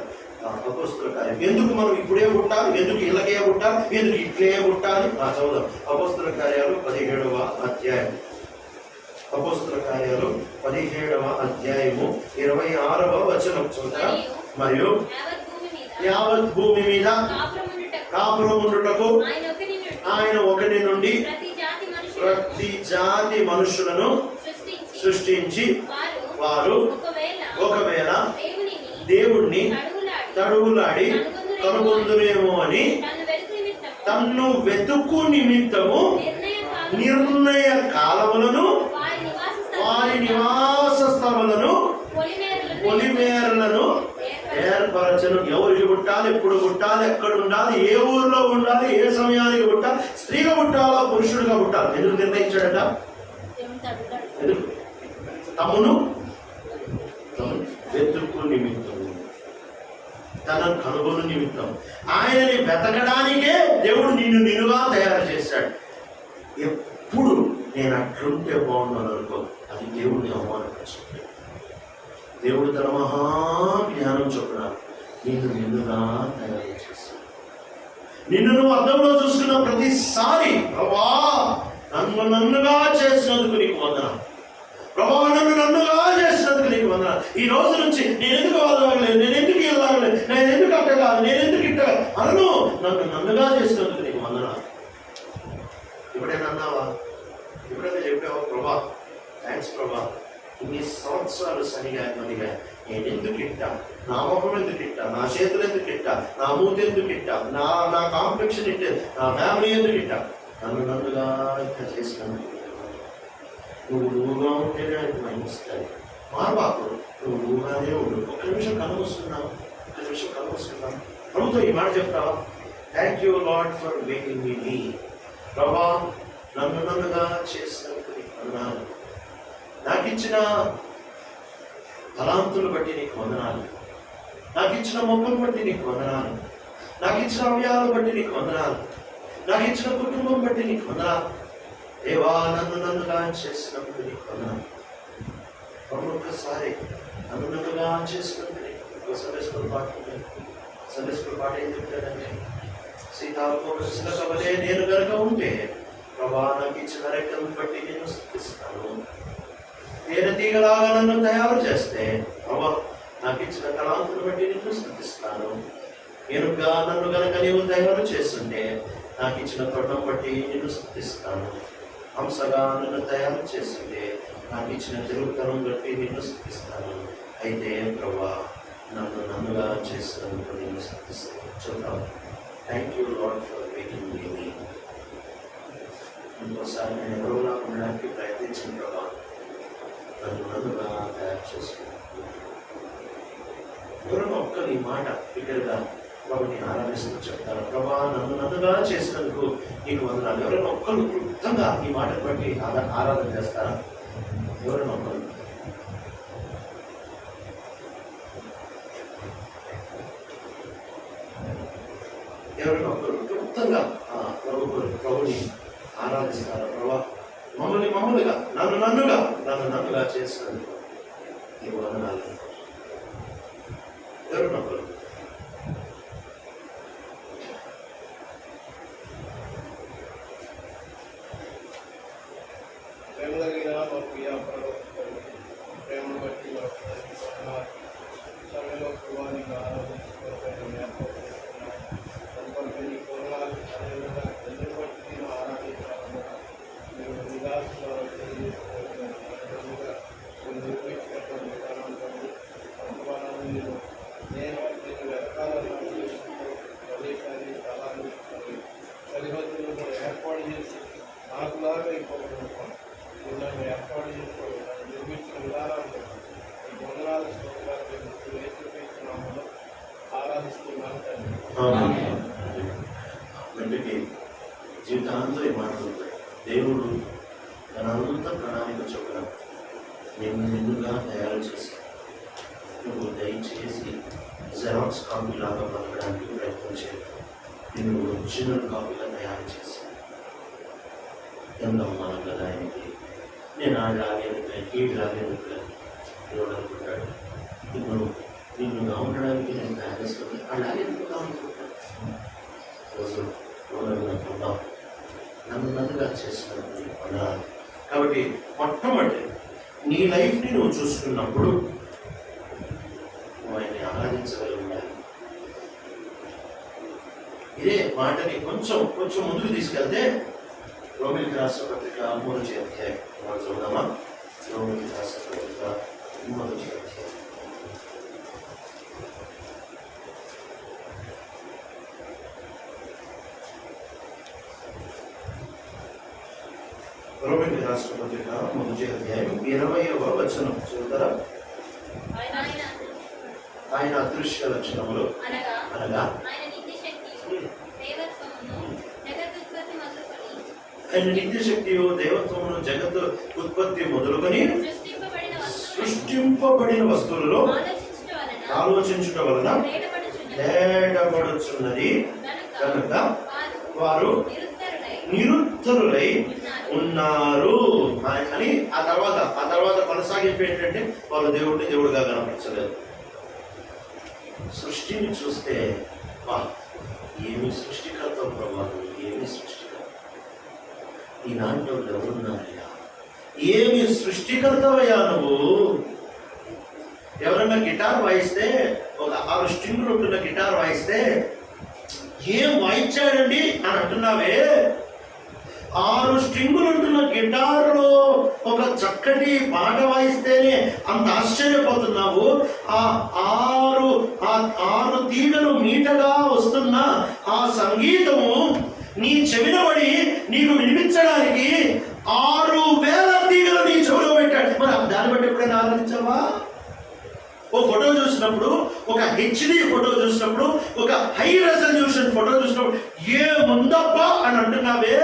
అపోస్తలుల కార్యం. ఎందుకు మనం ఇప్పుడే పుట్టాలి, ఎందుకు ఇళ్ళకే పుట్టాలి, ఎందుకు ఇట్లే పుట్టాలి? చదువుదాం. అపోస్తలుల కార్యాలు 17వ అధ్యాయం. అపోస్తలుల కార్యాలు 17వ అధ్యాయము 26వ వచనం చూద్దా. మరియు యావత్ భూమి మీద కాపురముండుటకు ఆయన ఒకరి నుండి ప్రతి జాతి మనుషులను సృష్టించి వారు ఒకవేళ దేవుణ్ణి తడువులాడి కనుగొందురేమో అని తన్ను వెతుకు నిమిత్తము నిర్ణయ కాలములను, వారి నివాస స్థలములను, పొలిమేరలను ఏర్పరచను. ఎవరికి పుట్టాలి, ఎప్పుడు పుట్టాలి, ఎక్కడ ఉండాలి, ఏ ఊర్లో ఉండాలి, ఏ సమయానికి పుట్టాలి, స్త్రీగా పుట్టాలా పురుషుడిగా పుట్టాలి, ఎందుకు నిర్ణయించాడట? ఎందుకు? తమ్మును వెతుకు నిమిత్తం, తన కనుగొను నిమిత్తం. ఆయనని వెతకడానికే దేవుడు నిన్నుగా తయారు చేశాడు. ఎప్పుడు నేను అట్లుంటే బాగున్నాను అనుకో, అది దేవుడిని అవమానపరిచింది. దేవుడు తన మహాజ్ఞానం చొప్పున నిన్నుగా తయారు చేశాడు. నిన్ను నువ్వు అద్దంలో చూసుకున్న ప్రతిసారి ప్రభా నన్నుగా చేసినందుకు నీకు వందనాలు, ప్రభావ నన్నుగా చేసినందుకు నీకు వందనాలు. ఈ రోజు నుంచి నేను ఎందుకు వాళ్ళగలేదు, నేను ఎందుకు ఇవ్వలేదు, నేను ఎందుకు అట్టగాదు, నేను ఎందుకు ఇట్టగా అనను, నన్నుగా చేసినందుకు నీకు వందనాలు. ఎప్పుడైనా అన్నావా? ఎప్పుడైనా చెప్పావా? ప్రభా థ్యాంక్స్ ప్రభా, ఇన్ని సంవత్సరాలు సరిగా మరిగా నేను ఎందుకు ఇట్టా, నా ముఖం ఎందుకు ఇట్టా, నా చేతులు ఎందుకు ఇట్టా, నా మూతి ఎందుకు ఇట్టా, నా కాంప్లెక్షన్ ఇట్టే, నా ఫ్యామిలీ ఎందుకు ఇట్టా, నన్నుగా ఇట్లా చేసినందుకు. నువ్వుగా ఉంటేనే అది మహిస్తాయి. మారబాకు, నువ్వుగానే ఉండు. ఒక్క నిమిషం కనుమూస్తున్నావు, ప్రభుత్వం ఈ మాట చెప్తావా? Thank you lord for making me. ప్రభా నన్నుగా చేసినందుకు నీకు వందనాలు. నాకు ఇచ్చిన తలాంతులు బట్టి నీకు వందనాలు, నాకు ఇచ్చిన మొక్కలు బట్టి నీకు వందనాలు, నాకు ఇచ్చిన అవయాలు బట్టి నీకు వందనాలు, నాకు ఇచ్చిన కుటుంబం బట్టి నీకు వందనాలు. దేవా నన్నుగా చేసినందుకు నీకు వందనాలు. ఒక్కసారి నన్నుగా చేసినందుకు సండే స్కూల్ పాట ఏం చెప్తాడంటే, సీతాకోవలే నేను కనుక ఉంటే ప్రభా నాకు ఇచ్చిన రెక్కలను బట్టి నేను స్థుతిస్తాను. తేనెటీగలాగా నన్ను తయారు చేస్తే ప్రభా నాకు ఇచ్చిన తలాంతును బట్టి నిన్ను స్తుతిస్తాను. నేనుగా నన్ను గనక నీవు తయారు చేస్తుంటే నాకు ఇచ్చిన తొండం బట్టి నిన్ను స్తుతిస్తాను. హంసగా నన్ను తయారు చేస్తుంటే నాకు ఇచ్చిన తిరుగుతనం బట్టి నిన్ను స్తుతిస్తాను. అయితే ప్రభా నన్నుగా చేసినందుకు నిన్ను స్తుతిస్తాను. చూద్దాం. Thank you lord for making me. ఇంకోసారి నేను ఎవరులా ఉండడానికి ప్రయత్నించిన ప్రభా నన్నుగా తయారు చేసుకున్నాను. ఎవరైనా ఒక్కరు ఈ మాట బిగ్గరగా ప్రభుని ఆరాధిస్తూ చెప్తారు, ప్రభా నన్నుగా చేసినందుకు నీకు వందనాలు. ఎవరైనా ఒక్కరు క్లుప్తంగా ఈ మాటను బట్టి ఆరాధన చేస్తారా? ఎవరైనా ఒక్కరు క్లుప్తంగా ప్రభుని ఆరాధిస్తారా? ప్రభా మమ్మల్నిగా నన్నుగా చేసినందుకు నీకు వందనాలు. ఎవరైనా ఒక్కరు ప్రేమను బట్టి సమయంలో కుర్బానికి ఆరాధించుకోవాలని ఆరాధించాలను మీరు నిరాశలో నిర్మించినటువంటి విధానంతో సంపాదనలు నేను వెనకాల ప్రదేశాన్ని స్థలాన్ని సరిహద్దులు కూడా ఏర్పాటు చేసి నాకులాగా ఇంకొకటి నన్ను ఏర్పాటు చేసుకోవాలి. నన్ను నిర్మించిన విధానాన్ని వందనాలు యేసుక్రీస్తునామములో ఆరాధిస్తున్నాను తండ్రి. జీవితాంతో ఈ మాటలు దేవుడు తనంత ప్రణాళిక చొప్పున నిన్నుగా తయారు చేసి నువ్వు దయచేసి జెరాక్స్ కాపీ లాగా పలకడానికి ప్రయత్నం చేయాలి. నిన్ను ఒరిజినల్ కాపీగా తయారు చేసి ఎందమ్మా కదా ఆయనకి నేను ఆడలాగేందుకు కీడులాగేందుకు దేవుడు అనుకుంటాడు. ఇప్పుడు నిన్నుగా ఉండడానికి నేను తయారు చేసుకుంటాను. అలాగేందుకు అనుకుంటాను రోజు పొందాం నన్నుగా చేసినప్పుడు వందనాలు. కాబట్టి మొట్టమొదటి నీ లైఫ్ని నువ్వు చూసుకున్నప్పుడు నువ్వు ఆయన్ని ఆరాధించగలుగుతాను. ఇదే మాటని కొంచెం ముందుకు తీసుకెళ్తే రోమిలికి రాష్ట్ర పత్రిక 3వ అధ్యాయం మనం చూద్దామా? రోమిలికి రాష్ట్ర పత్రిక 3వ అధ్యాయం. రోమిలికి రాష్ట్ర పత్రిక 3వ అధ్యాయం 20వ వచనం చూద్దారా? ఆయన అదృశ్య లక్షణములు అనగా ఆయన నిత్యశక్తియు దైవత్వమును జగత్తు ఉత్పత్తి మొదలుకొని సృష్టింపబడిన వస్తువులలో ఆలోచించుట వలన తేటపడుచున్నది కనుక వారు నిరుత్తరులై ఉన్నారు అని. ఆ తర్వాత కొనసాగింపు ఏంటంటే వాళ్ళు దేవుడిగా కనపరచలేదు. సృష్టిని చూస్తే ఏమి సృష్టికర్త ప్రభావం, ఏమి సృష్టికర్త, ఈనాటి వాళ్ళు ఎవరున్నారయ్యా? ఏమి సృష్టికర్తవయ్యా నువ్వు? ఎవరన్నా గిటార్ వాయిస్తే, ఒక 6 స్ట్రింగులు ఉంటున్న గిటార్ వాయిస్తే ఏం వాయించాడండి అని అంటున్నావే. 6 స్ట్రింగులు ఉంటున్న గిటారులో ఒక చక్కటి పాట వాయిస్తేనే అంత ఆశ్చర్యపోతున్నావు. ఆ 6 తీగలు మీటగా వస్తున్న ఆ సంగీతము నీ చెవిన పడి నీకు వినిపించడానికి 6,000 తీగలు నీ చెవిలో పెట్టాడు. మరి దాన్ని బట్టి ఎప్పుడైనా ఆరాధించావా? ఓ ఫోటో చూసినప్పుడు, ఒక హెచ్డి ఫోటో చూసినప్పుడు, ఒక హై రెజల్యూషన్ ఫోటో చూసినప్పుడు ఏముందప్ప అని అంటున్నావే.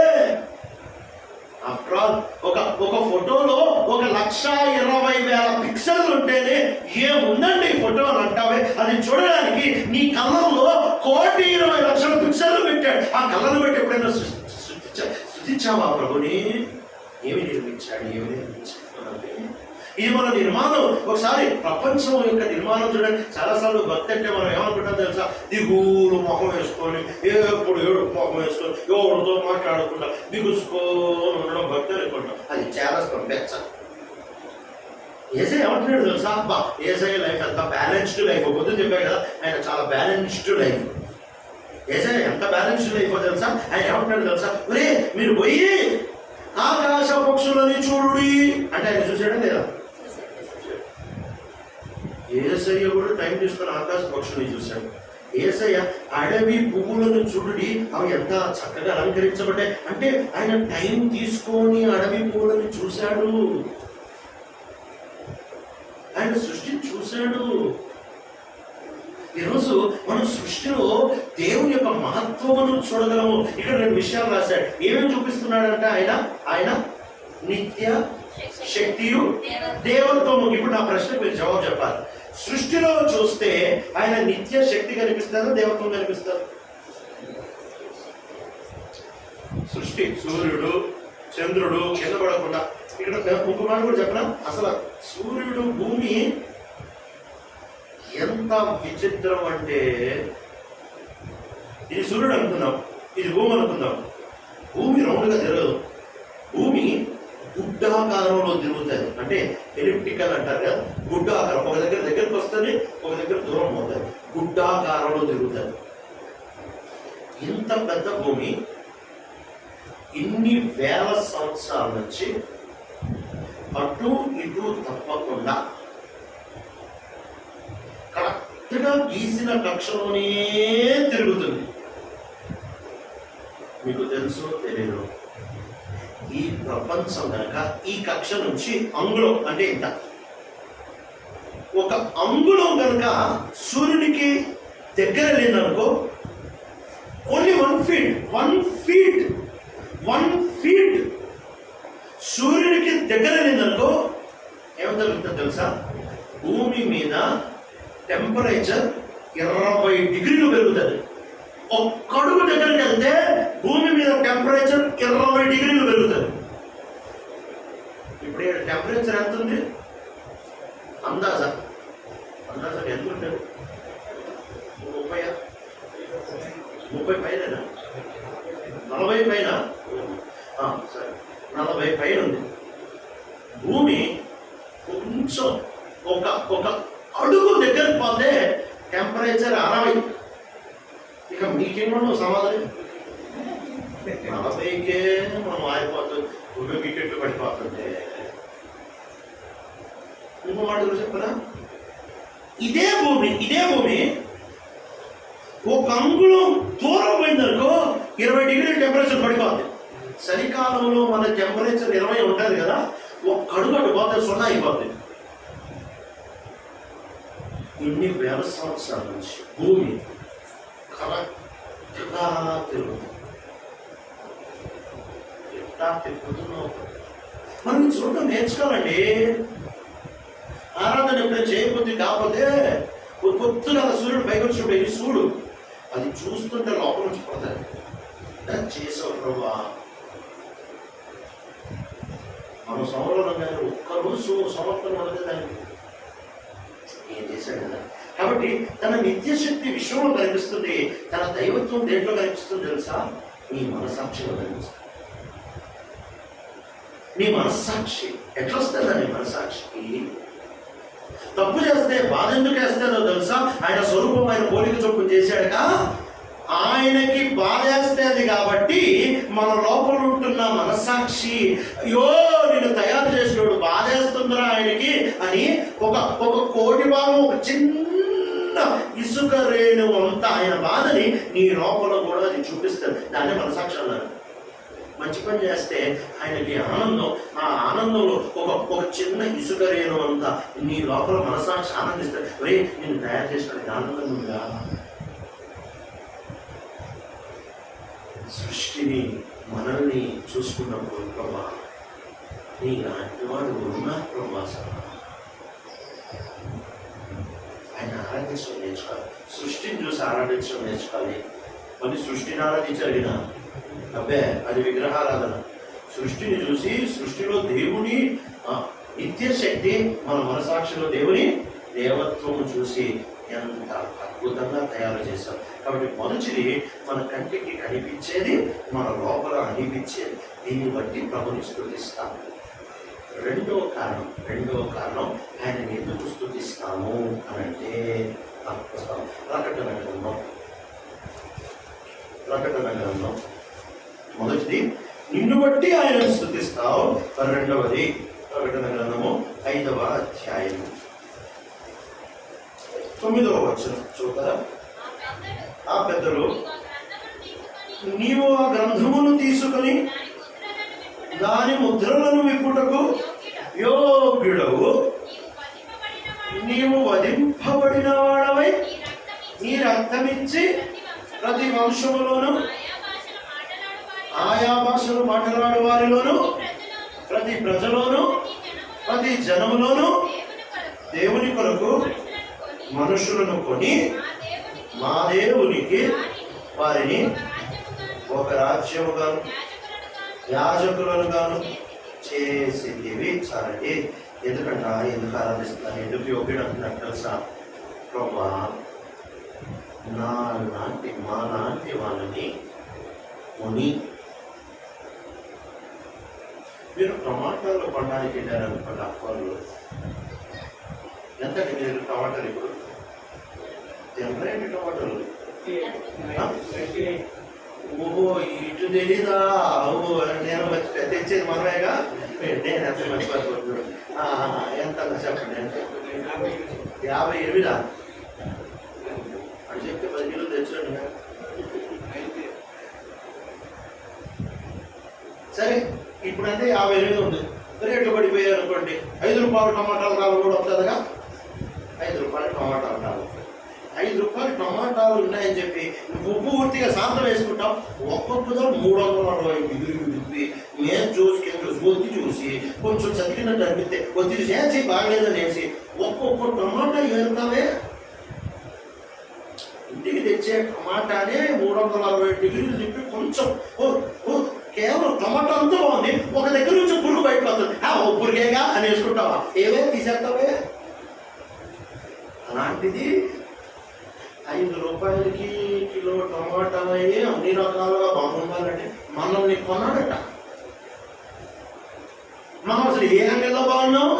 ఆఫ్టర్ ఆల్ ఒక ఫోటోలో 1,20,000 పిక్సెల్ ఉంటేనే ఏముందండి ఫోటో అని అంటావే. అది చూడడానికి నీ కళ్ళల్లో 1,20,00,000 పిక్సెల్ పెట్టాడు. ఆ కళ్ళను బట్టి ఎప్పుడైనా స్తుతించావా ప్రభుని? ఏమి నిర్మించాడు? ఇది మన నిర్మాణం. ఒకసారి ప్రపంచం యొక్క నిర్మాణం చూడండి. చాలాసార్లు భక్తి అంటే మనం ఏమనుకుంటాం తెలుసా? దిగులు మొహం వేసుకొని, ఎప్పుడు ఏడు మొహం వేసుకొని, ఎవరితో మాట్లాడకుండా దిగుసుకొని ఉండడం భక్తి అనుకుంటాం. అది చేరస్తాం బెచ్చ. ఏసై ఏమంటున్నాడు తెలుసా? అబ్బా ఏసై లైఫ్ ఎంత బ్యాలెన్స్డ్ లైఫ్. పొద్దున చెప్పాడు కదా ఆయన చాలా బ్యాలెన్స్డ్ లైఫ్. ఏసై ఎంత బ్యాలెన్స్డ్ లైఫ్ తెలుసా? ఆయన ఏమంటున్నాడు తెలుసా? ఒరే మీరు పోయి ఆకాశ పక్షులని చూడుడి అంటే ఆయన చూసాడా లేదా? ఏసయ్య కూడా టైం తీసుకుని ఆకాశ పక్షుల్ని చూశాడు. ఏసయ్య అడవి పువ్వులను చూడుడి అవి ఎంత చక్కగా అలంకరించబడ్డాయి అంటే ఆయన టైం తీసుకొని అడవి పువ్వులను చూశాడు. ఆయన సృష్టిని చూశాడు. ఈరోజు మనం సృష్టిలో దేవుని యొక్క మహత్వమును చూడగలము. ఇక్కడ 2 విషయాలు రాశాడు. ఏమేమి చూపిస్తున్నాడంటే ఆయన నిత్య శక్తియు దేవత్వము. ఇప్పుడు నా ప్రశ్నకు మీరు జవాబు చెప్పాలి. సృష్టిలో చూస్తే ఆయన నిత్య శక్తి కనిపిస్తారా, దేవత్వం కనిపిస్తారు? సృష్టి సూర్యుడు చంద్రుడు కింద పడకుండా. ఇక్కడ ఒక మాట కూడా చెప్పనా, అసలు సూర్యుడు భూమి ఎంత విచిత్రం అంటే, ఇది సూర్యుడు అనుకుందాం, ఇది భూమి అనుకుందాం. భూమి రౌండ్గా తిరగదు. భూమి గుడ్డాకారంలో తిరుగుతుంది. అంటే ఎలిప్టికల్ అంటారు కదా, గుడ్డాకారం. ఒక దగ్గరికి వస్తుంది, ఒక దగ్గర దూరం పోతుంది. గుడ్డాకారంలో తిరుగుతుంది. ఇంత పెద్ద భూమి ఇన్ని వేల సంవత్సరాల నుంచి అటు ఇటు తప్పకుండా కరెక్ట్గా గీసిన కక్షలోనే తిరుగుతుంది. మీకు తెలుసు తెలియదు, ఈ ప్రపంచం కనుక ఈ కక్ష నుంచి అంగుళం అంటే ఇంత, ఒక అంగుళం కనుక సూర్యునికి దగ్గర లేదనుకో, ఓన్లీ 1 ఫీట్ సూర్యుడికి దగ్గర లేదనుకో ఏం జరుగుతుందో తెలుసా? భూమి మీద టెంపరేచర్ 20 డిగ్రీలు పెరుగుతుంది. ఒక్కడుగు దగ్గరికి వెళ్తే భూమి మీద టెంపరేచర్ 20 డిగ్రీలు పెరుగుతుంది. ఇప్పుడు టెంపరేచర్ ఎంత ఉంది? అందాజా ఎంత ఉంటుంది? 30 పైన, 40 పైన, సరే 40 పైన ఉంది. భూమి కొంచెం ఒక అడుగు దగ్గరికి పోతే టెంపరేచర్ 60. ఇక మీకేమో సమాధానం 40కే మనం ఆగిపోతుంది, 2 వికెట్లు పడిపోతుంది. ఇంకో మాట చెప్పరా, ఇదే భూమి ఒక అంగుళం దూరం పోయిందనుకో 20 డిగ్రీల టెంపరేచర్ పడిపోతుంది. చలికాలంలో మన టెంపరేచర్ 20 ఉంటుంది కదా, ఒక అడుగు అటు పోతే 0 అయిపోతుంది. ఇన్ని వేల సంవత్సరాల నుంచి భూమి కరెక్ట్గా తిరుగుతుంది. ఎట్లా తిరుగుతున్నావు మనం చూడటం నేర్చుకోవాలండి. ఆరాధన ఎప్పుడైనా చేయబుద్ధి కాకపోతే కొద్దిగా సూర్యుడు పైకి వచ్చినప్పుడు ఇది చూడు, అది చూస్తుంటే లోపల నుంచి పోతుంది. చేసావు ప్రభా, మనం సంవత్సరంలో కానీ ఒక్కరోజు సంవత్సరం అనేది దానికి ఏం చేశాడు కదా. కాబట్టి తన నిత్యశక్తి విశ్వంలో కనిపిస్తుంది, తన దైవత్వం దేంట్లో కనిపిస్తుంది తెలుసా? నీ మనసాక్షిలో కనిపిస్తుంది. నీ మనస్సాక్షి ఎట్లా వస్తుందా? నీ మనస్సాక్షికి తప్పు చేస్తే బాధ ఎందుకు వేస్తాడో తెలుసా? ఆయన స్వరూపం ఆయన పోలిక చొప్పున చేశాడుగా, ఆయనకి బాధ వేస్తేది కాబట్టి మన లోపల ఉంటున్న మనస్సాక్షి అయ్యో నేను తయారు చేసినోడు బాధేస్తుందిరా ఆయనకి అని ఒక 1,000,000 భాగం, ఒక చిన్న ఇసుక రేణు అంతా ఆయన బాధని నీ లోపల కూడా అది చూపిస్తుంది. దాన్నే మనస్సాక్షి అన్నారు. మంచి పని చేస్తే ఆయనకి ఆనందం, ఆ ఆనందంలో ఒక చిన్న ఇసుక రేణు అంతా నీ లోపల మనస్సాక్షి ఆనందిస్తాడు. ఒరే నేను తయారు చేసిన ఆనందం ఉందా? సృష్టిని మనల్ని చూసుకున్నప్పుడు ప్రభా నీ లాంటి వాడు ఉన్నారు ప్రభా. ఆయన ఆరాధించడం నేర్చుకోవాలి, సృష్టిని చూసి ఆరాధించడం నేర్చుకోవాలి. మళ్ళీ సృష్టిని ఆరాధించలేనా? అబ్బే అది విగ్రహారాధన. సృష్టిని చూసి సృష్టిలో దేవుని నిత్యశక్తి, మన మనసాక్షిలో దేవుని దేవత్వము చూసి ఎంత అద్భుతంగా తయారు చేశాం. కాబట్టి మొదటిది మన కంటికి కనిపించేది, మన లోపల అనిపించేది. దీన్ని బట్టి ప్రభుని స్తుతిస్తాం. రెండవ కారణం ఆయన ఎందుకు స్తుతిస్తాము అని అంటే ప్రకటన గ్రంథం మొదటిది నిన్ను బట్టి ఆయన స్తుతిస్తావు. రెండవది ప్రకటన గ్రంథము 5వ అధ్యాయం 9వ వచనం చూస్తారా? ఆ పెద్దలు నీవు ఆ గ్రంథమును తీసుకొని దాని ముద్రలను విప్పుటకు యోగ్యుడవు, నీవు వధింపబడిన వాడవై నీ రక్తమిచ్చి ప్రతి వంశములోను ఆయా భాషలు మాట్లాడు వారిలోను ప్రతి ప్రజలోను ప్రతి జనములోను దేవుని కొరకు మనుషులను కొని మా దేవునికి వారిని ఒక రాజ్యముగాను యాజకులను గాను చేసేవి చాలండి. ఎందుకు ఆరాధిస్తాను, ఎందుకు యోగ్యుడు అంటున్నారు తెలుసా? ప్రభా మా లాంటి వాళ్ళని కొని మీరు టమాటాలు కొనడానికి వెళ్ళారనుకోండి, అప్పలు ఎంతటి మీరు టమాటాలు ఇప్పుడు ఎంతైంది టమాటాలు? ఓహో ఇటు తెలీదా? ఓహో నేను తెచ్చేది మనమేగా, నేను ఎంత మర్చిపోతున్నాడు. ఎంత చెప్పండి, అంటే 58 అని చెప్తే 10 కిలోలు తెచ్చాడు. సరే ఇప్పుడంటే 58 ఉంది, రేట్లు పడిపోయారు అనుకోండి. 5 రూపాయలు టమాటాలు కావాలి కూడా వస్తుందిగా. 5 రూపాయలు టమాటాలు కావాలి, 5 రూపాయలు టమాటాలు ఉన్నాయని చెప్పి నువ్వు పూర్తిగా శాంతం వేసుకుంటాం. ఒక్కొక్కదో 360 డిగ్రీలు తిప్పి మేము చూసి కొంచెం చదివినట్టు అనిపిస్తే కొద్ది చేసి బాగలేదని వేసి ఒక్కొక్క టమాటా ఏరుతావే. ఇంటికి తెచ్చే టమాటానే 360 డిగ్రీలు తిప్పి కొంచెం కేవలం టమాటా అంతా బాగుంది, ఒక దగ్గర నుంచి పురుగు బయటకు వస్తుంది, ఓ పురుగేగా అని వేసుకుంటావా? ఏవే తీసేస్తావే. అలాంటిది 5 రూపాయలకి కిలో టమాటాలు అయ్యి అన్ని రకాలుగా బాగుండాలంటే మనల్ని కొన్నాడట. మనం అసలు ఏ అంగంలో బాగున్నాం?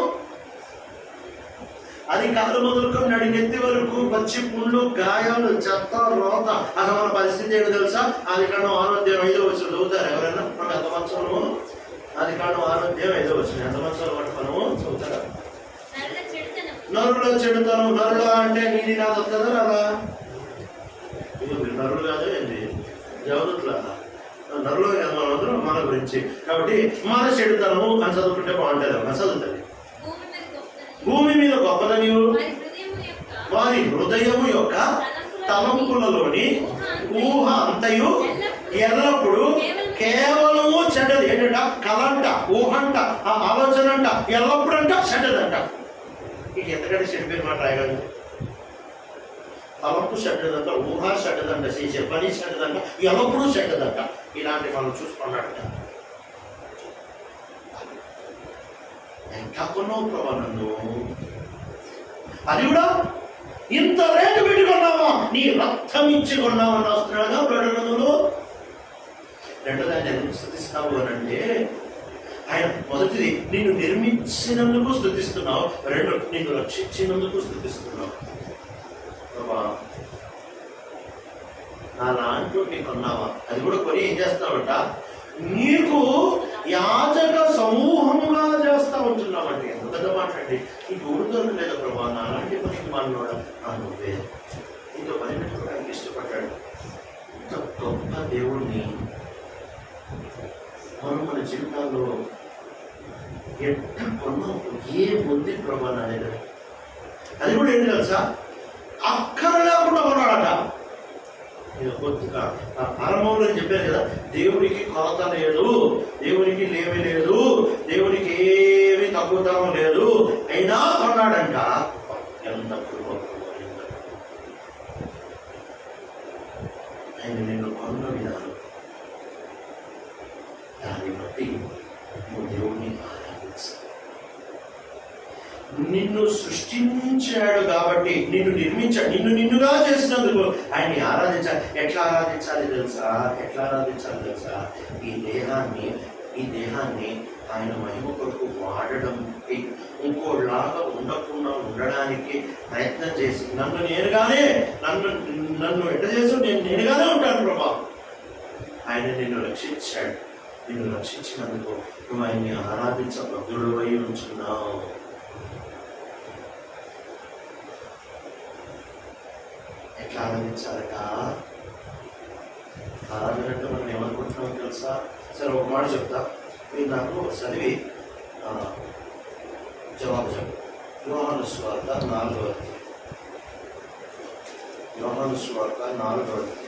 అది కాలు మొదలుకొని నడినెత్తి వరకు పచ్చి పుండ్లు, గాయాలు, చెత్త, రోత. అసలు మన పరిస్థితి ఏంటో తెలుసా? అది కారణం 6వ అధ్యాయం 5వ వచనం చదువుతారు ఎవరైనా? మనకు ఎంత సంవత్సరము? అది కారణం 6వ అధ్యాయం 5వ వచనం. ఎంత సంవత్సరాలు పట్టుకోను చదువుతారా? నరులో చెడుతాను. నరులో అంటే నీది నాది వస్తుందా రాదా? మీరు నరులు కాదు ఏంటి, దేవదూతలా? నరులో కాదు, మనం అందరం మన గురించి. కాబట్టి మన చెడుతనము అని చదువుకుంటే బాగుంటుంది. అని చదువుతుంది. భూమి మీద గొప్పదని వారి హృదయము యొక్క తలంపులలోని ఊహ అంతయు ఎల్లప్పుడు కేవలము చెడ్డది. ఏంటంట? కలంట, ఊహంట, ఆలోచన అంట, ఎల్లప్పుడు అంట చెడ్డదంట. ఇక ఎంతకంటే చెడిపోయిన మాట రాయగలదు? తలంపు చెడ్డదంట, ఊహ చెడ్డదంట, చేసే పని చెడ్డదంట, ఎల్లప్పుడూ చెడ్డదంట. ఇలాంటి మనం చూసుకున్నాడు. ఎంత కొన్నావు ప్రభా నన్ను? అది కూడా ఇంత రేటు పెట్టుకున్నావా? నీ రక్తం ఇచ్చి కొన్నావని వస్తున్నాడుగా ప్రకటనలో. రెండోదాన్ని ఎందుకు స్తుతిస్తావు అని అంటే, ఆయన మొదటిది నిన్ను నిర్మించినందుకు స్తుతిస్తున్నావు, రెండు నిన్ను రక్షించినందుకు స్తుతిస్తున్నావు. ప్రభా నా లాంటి నీకు కొన్నావా? అది కూడా కొని ఏం చేస్తావంట? నీకు యాజక సమూహముగా చేస్తా ఉంటున్నామంటే ఎంత పెద్ద మాట అండి. నీకు ఊరుదొరకు లేదా ప్రభా? నాలాంటి పనికి మానవాడా? నువ్వే నీతో పని పెట్టుకోవడానికి ఇష్టపడ్డాడు. ఇంత గొప్ప దేవుణ్ణి మనం మన జీవితాల్లో ఎట్ట కొన్నాం? ఏముంది ప్రభా నా దగ్గర? అది కూడా ఏంటి తెలుసా? అక్కర లేకుండా కొన్నాడట. కొద్దిగా ఆరంభంలో చెప్పారు కదా, దేవునికి కొరత లేదు, దేవునికి లేమి లేదు, దేవునికి ఏమి తగ్గుతాం లేదు, అయినా కొన్నాడంట. ఎంత ఆయన నిన్ను కొన్న విధానం, దాన్ని బట్టి నువ్వు దేవుణ్ణి ఆరాధించాలి. నిన్ను సృష్టించాడు కాబట్టి, నిన్ను నిర్మించాడు, నిన్నుగా చేసినందుకు ఆయన్ని ఆరాధించాలి. ఎట్లా ఆరాధించాలి తెలుసా? ఈ దేహాన్ని ఈ దేహాన్ని ఆయన మహిమ కొరకు వాడడానికి, ఇంకోలాగా ఉండకుండా ఉండడానికి ప్రయత్నం చేసి నన్ను ఎట్ట చేసి నేనుగానే ఉంటాను ప్రభా. ఆయన నిన్ను రక్షించాడు. నిన్ను రక్షించినందుకు నువ్వు ఆయన్ని ఆరాధించబద్ధుడు అయి ఉంచున్నావు. ఎట్లా ఆరాధించాలట? ఆరాధన అంటే మనం ఏమనుకుంటున్నామో తెలుసా? సరే ఒక మాట చెప్తా, మీరు నాకు చదివి జవాబు చెప్పు. యోహాను సువార్త 4వ అధ్యాయం. యోహాను సువార్త 4వ అధ్యాయం.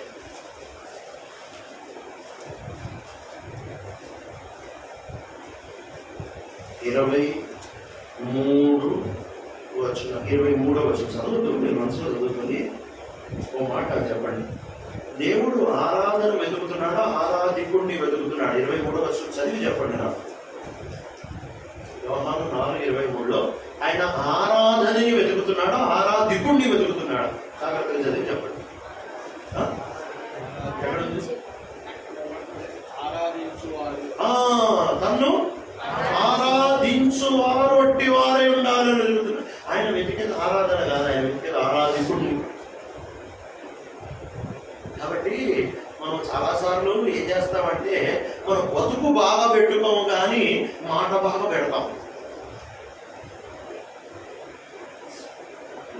23వ వచనం చదువుతూ మీరు మనసులో చదువుతుంది ఓ మాట చెప్పండి. దేవుడు ఆరాధన వెతుకుతున్నాడా, ఆరాధికుడిని వెతుకుతున్నాడు? 23వ వచనం చదివి చెప్పండి నాకు. యోహాను 4:23లో ఆయన ఆరాధనని వెతుకుతున్నాడా, ఆరాధికుడిని వెతుకుతున్నాడా? జాగ్రత్తగా చదివి చెప్పండి. ఎక్కడ ఉంది? తన్ను ఆరాధించువారు వట్టి వారే ఉండాలని వెతుకుతున్నాడు. ఆయన వెతికేది ఆరాధన కాదు, ఆయన వెతికేది ఆరాధికుడిని. కాబట్టి మనం చాలాసార్లు ఏం చేస్తామంటే మనం బతుకు బాగా పెట్టుకోము కానీ మాట బాగా పెడతాం.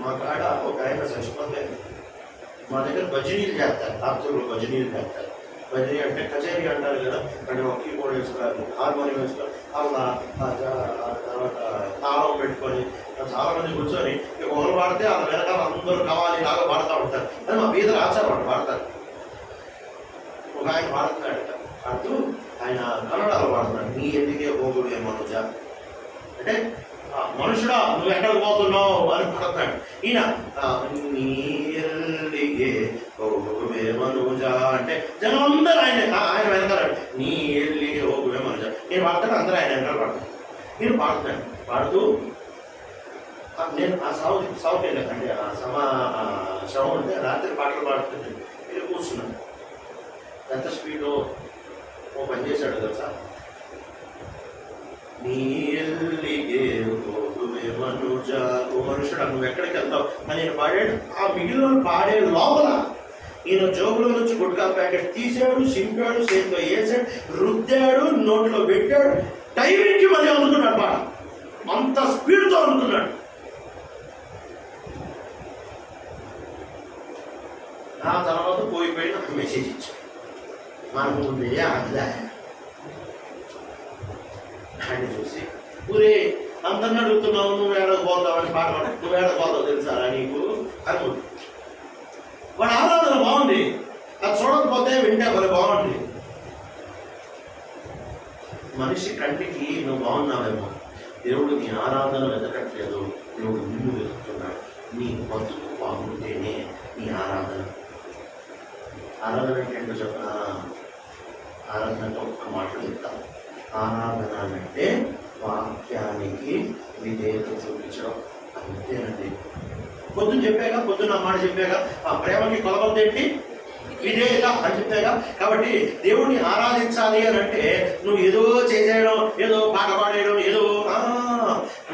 మా కాడ ఒక ఆయన చచ్చిపోతే మా దగ్గర భజనీలు చేస్తారు, రాత్రులు భజనీలు చేస్తారు. భజనీ అంటే కచేరీ అంటారు కదా, అంటే ఒక కీబోర్డ్ వేసుకోవాలి, హార్మోనియం వేసుకోవాలి, తర్వాత తాళం పెట్టుకొని చాలా మంది కూర్చొని ఒకరు పాడితే వాళ్ళ వెనకాల అందరూ కావాలి లాగా పాడుతూ ఉంటారు. అది మా బీదలు ఆచారం వాళ్ళు పాడతారు. ఒక ఆయన పాడుతున్నాడు, పాడుతూ ఆయన కన్నడలో పాడుతున్నాడు. నీ ఎందుకే పోగుడు మనోజ అంటే మనుషుడా నువ్వు ఎక్కడికి పోతున్నావు అని పాడుతున్నాడు. ఈయన నీ ఎల్లిగే ఓగువే మనోజ అంటే జనం అందరూ ఆయన వెనకాలండి. నీ ఎల్లిగే ఓగువే మనోజ నేను పాడతాను, అందరూ ఆయన వెనకాల పాడతాను. నేను పాడుతున్నాను. పాడుతూ నేను ఆ సౌత్ వెళ్ళకండి, ఆ శవం ఉంటే రాత్రి పాటలు పాడుతుంటే నేను కూర్చున్నాను. ఎంత స్పీడ్లో ఓ పని చేశాడు కదా, నీ ఎల్లిగే ఓగువే మనోజ ఓ మనుషుడు నువ్వు ఎక్కడికి వెళ్తావు అని నేను పాడాడు. ఆ మిగిలిన పాడే లోపల ఈయన జోబులో నుంచి గుట్కా ప్యాకెట్ తీసాడు, సింపాడు, చేతిలో వేసాడు, రుద్దాడు, నోట్లో పెట్టాడు. టైంకి మళ్ళీ అందుకున్నాడు పాట, అంత స్పీడ్తో అందుకున్నాడు. ఆ తర్వాత పోయిపోయి నాకు మెసేజ్ ఇచ్చాడు, మనకు ముందే ఆగలే. ఆయన చూసి ఊరే అందరిని అడుగుతున్నావు, నువ్వు ఏడకు పోతావు అని పాట పాట, నువ్వు ఏడకు పోతావు తెలుసారా నీకు అని. వాడు ఆరాధన బాగుంది, అది చూడకపోతే వింటే మరి బాగుంది. మనిషి కంటికి నువ్వు బాగున్నావేమో, దేవుడు నీ ఆరాధన వెతకట్లేదు, దేవుడు నిన్ను వెతుకుతున్నాడు. నీ బతుకు బాగుంటేనే నీ ఆరాధన. ఆరాధన ఏంటో చెప్పనా? ఆరాధన ఒక్క మాటలు చెప్తాను. ఆరాధన అంటే వాక్యానికి విధేయత చూపించడం, అంతేనండి. పొద్దున్న చెప్పాగా, పొద్దున్న మాట చెప్పాగా, ఆ ప్రేమకి కొలబద్ద ఏంటి? విధేయత అని చెప్పాగా. కాబట్టి దేవుడిని ఆరాధించాలి అని అంటే నువ్వు ఏదో చేసేయడం, ఏదో పాట పాడేయడం, ఏదో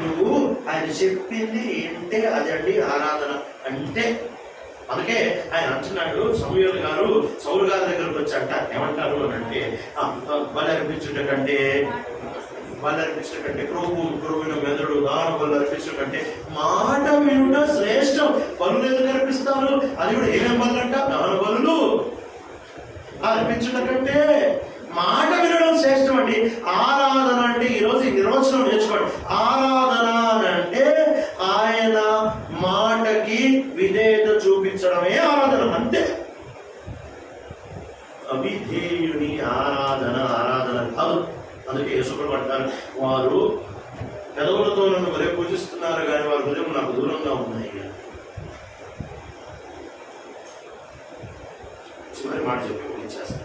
నువ్వు ఆయన చెప్పింది అంటే అదండి ఆరాధన అంటే. అందుకే ఆయన అంటున్నాడు, సమూయేలు గారు సౌలు గారి దగ్గరకు వచ్చి అంటారు, ఏమంటారు అని అంటే బలి అర్పించుట కంటే క్రొవ్వున మెదడు దాన బలు అర్పించడం కంటే మాట వినుట శ్రేష్టం. బలులు ఎందుకు అర్పిస్తారు? అది కూడా ఏమేం బలు అంట? దాన బలులు అర్పించుట కంటే మాట వినడం శ్రేష్టం అండి. ఆరాధన అంటే ఈరోజు ఈ నిర్వచనం నేర్చుకోండి. ఆరాధన అంటే ఆయన మాటకి విధేయత చూపించడమే ఆరాధన, అంతే. అవిధేయుని ఆరాధన కాదు. అందుకే యేసుప్రభు అంటారు, వారు పెదవులతో నన్ను మరే పూజిస్తున్నారు కానీ వారి హృదయం నాకు దూరంగా ఉన్నాయి. చివరి మాట చెప్పి చేస్తాను.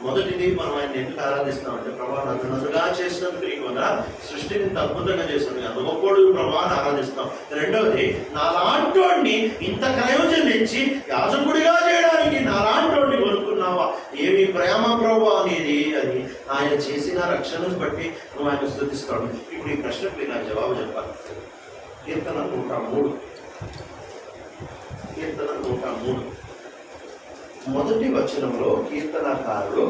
మొదటిది మనం ఆయన ఎందుకు ఆరాధిస్తామంటే, ప్రభా నన్నుగా చేసినందుకు నీకు సృష్టిని ఇంత అద్భుతంగా చేసినందుకు అంత గొప్పడు ప్రభావాన్ని ఆరాధిస్తాం. రెండవది, నాలాంటి వాడిని ఇంత క్రయం చెల్లించి యాజకుడిగా చేయడానికి నాలాంటి వాడిని కొనుక్కున్నావా, ఏమి ప్రేమ ప్రభు అనేది అని ఆయన చేసిన రక్షణను బట్టి నువ్వు ఆయన స్తుతిస్తాడు. ఇప్పుడు ఈ ప్రశ్నకు మీరు నాకు జవాబు చెప్పాలి. కీర్తన 103 మొదటి వచనంలో కీర్తనకారుడు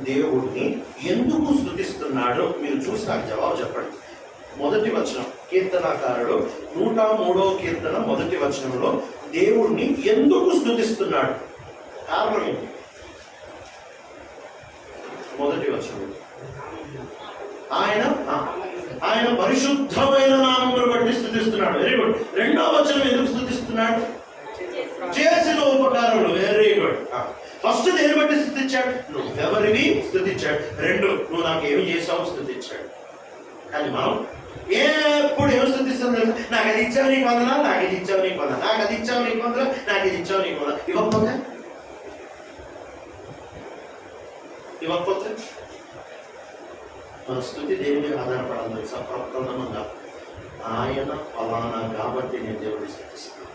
దేవుడిని ఎందుకు స్తుతిస్తున్నాడో మీరు చూసి నాకు జవాబు చెప్పండి. మొదటి వచనం కీర్తనకారుడు 103వ కీర్తన మొదటి వచనంలో దేవుడిని ఎందుకు స్తుతిస్తున్నాడు? కారణం ఏంటి? మొదటి వచనం ఆయన పరిశుద్ధమైన నామమును బట్టి స్తుతిస్తున్నాడు. Very good. రెండో వచనం ఎందుకు స్తుతిస్తున్నాడు? చేసిన ఉపకారములు. Very good. ఫస్ట్ దేని బట్టి స్తుతించాడు? నువ్వెవరివి స్తుతించాడు. రెండు, నువ్వు నాకు ఏమి చేసావు స్తుతించాడు. కానీ మనం ఎప్పుడు ఏమి స్తుతిస్తుంది? నాకు అది ఇచ్చావు నీకు వందనా, నాకు ఇది ఇచ్చావు నీకు వందనా, నాకు అది ఇచ్చావు నీకు వందనా, నాకు ఇది ఇచ్చావు నీకు వందనా. ఇవ్వకపోతే మన స్థుతి దేని మీద ఆధారపడాలి తెలుసా? ప్రప్రథమంగా ఆయన ఫలానా కాబట్టి నేను దేవుడిని స్థుతిస్తాను.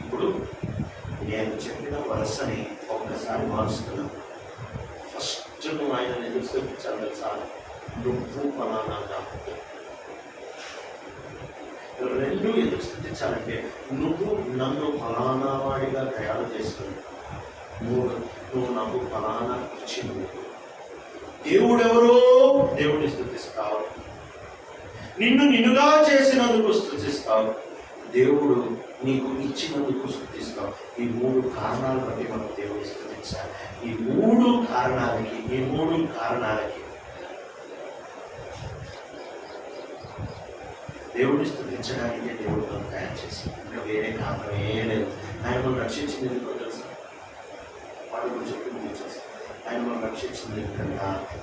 ఇప్పుడు నేను చెప్పిన వరసని ఒక్కసారి మారుస్తున్నాను. ఫస్ట్ నువ్వు ఆయన ఎందుకు స్థుతించాలి తెలుసా? నువ్వు ఫలానా కాబట్టి. రెండు, ఎందుకు స్థుతించాలంటే నువ్వు నన్ను ఫలానా వాడిగా తయారు చేసుకుని, నువ్వు నాకు ఫలానా ఇచ్చింది. దేవుడెవరో దేవుడిని స్తుతిస్తావు. నిన్నుగా చేసినందుకు స్తుతిస్తావు. దేవుడు నీకు ఇచ్చినందుకు స్తుతిస్తావు. ఈ మూడు కారణాలు బట్టి మనం దేవుడిని స్తుతించాలి. ఈ మూడు కారణాలకి దేవుడిని స్తుతించడానికి దేవుడు మనం తయారు చేసి, ఇంకా వేరే కారణం ఏ లేదు. ఆయన మనం రక్షించింది ఎందుకో తెలుసా? వాడు కూడా చెప్పింది చేస్తాం. ఆయన మనం రక్షించింది ఎందుకంటే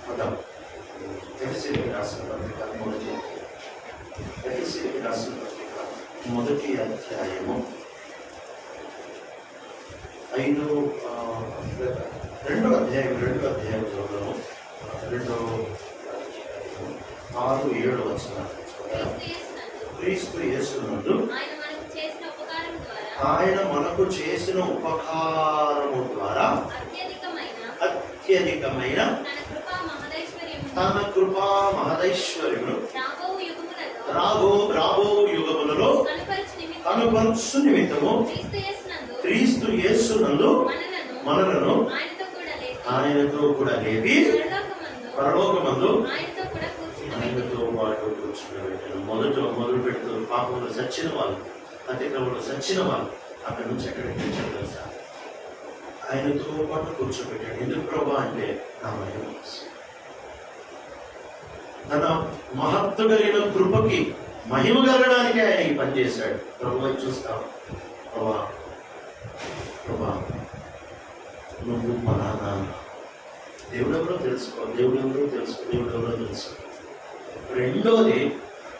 పదం ఎఫెసీయులకు రాసిన పత్రిక మొదటి అధ్యాయము 2వ అధ్యాయం చదువుదాము. 6-7 వచనాలు. క్రీస్తు యేసునందు ఆయన మనకు చేసిన ఉపకారము ద్వారా అత్యధికమైన తన కృపా మహదైశ్వర్యమును రాబో యుగములలో కనుపరచు నిమిత్తము క్రీస్తు యేసునందు మనలను ఆయనతో కూడా లేపి పరలోకమందు ఆయనతో పాటు కూర్చుండబెట్టాను. మొదలు పెడుతూ పాపంలో చచ్చిన వాళ్ళు, అతిక్రమంలో చచ్చిన వాళ్ళు అక్కడి నుంచి ఎక్కడికి తెచ్చాడు తెలుసా? ఆయనతో పాటు కూర్చోబెట్టాడు. ఎందుకు ప్రభా అంటే నా మహిమ, తన మహత్తు కలిగిన కృపకి మహిమ కలగడానికి ఆయన ఈ పని చేశాడు. ప్రభు చూస్తాం, ప్రభా నువ్వు ఫలానా. దేవుడెవరో తెలుసుకో. రెండోది,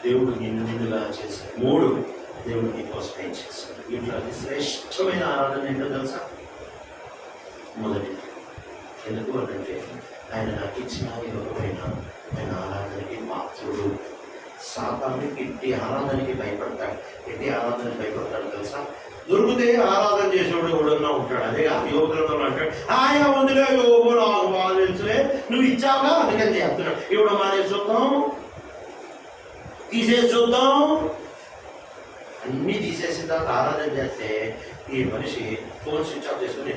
దేవుడు నిన్నుగా చేశాడు. 3, దేవుడు నీకోసం ఏం చేశాడు. ఇట్లా శ్రేష్టమైన ఆరాధన ఏంటో తెలుసా? మొదటి, ఎందుకు అంటే ఆయన నాకు ఇచ్చిన ఇవ్వకపోయినా ఆయన ఆరాధనకి పాత్రుడు. సాతాను ఇట్టి ఆరాధనకి భయపడతాడు. తెలుసా? దొరికితే ఆరాధన చేసేవాడు ఎవడన్నా ఉంటాడు. అదేగా యోగులంలో అంటాడు, ఆయన ఉందిగా యోగు నాకు బాగా తెలుసులే, నువ్వు ఇచ్చావుగా అందుకని చేస్తున్నాడు. ఇవ్వడం మానేసి చూద్దాం, తీసేసి చూద్దాం. అన్నీ తీసేసిన తర్వాత ఆరాధన చేస్తే ఈ మనిషి ఫోన్ స్విచ్ ఆఫ్ చేసుకుని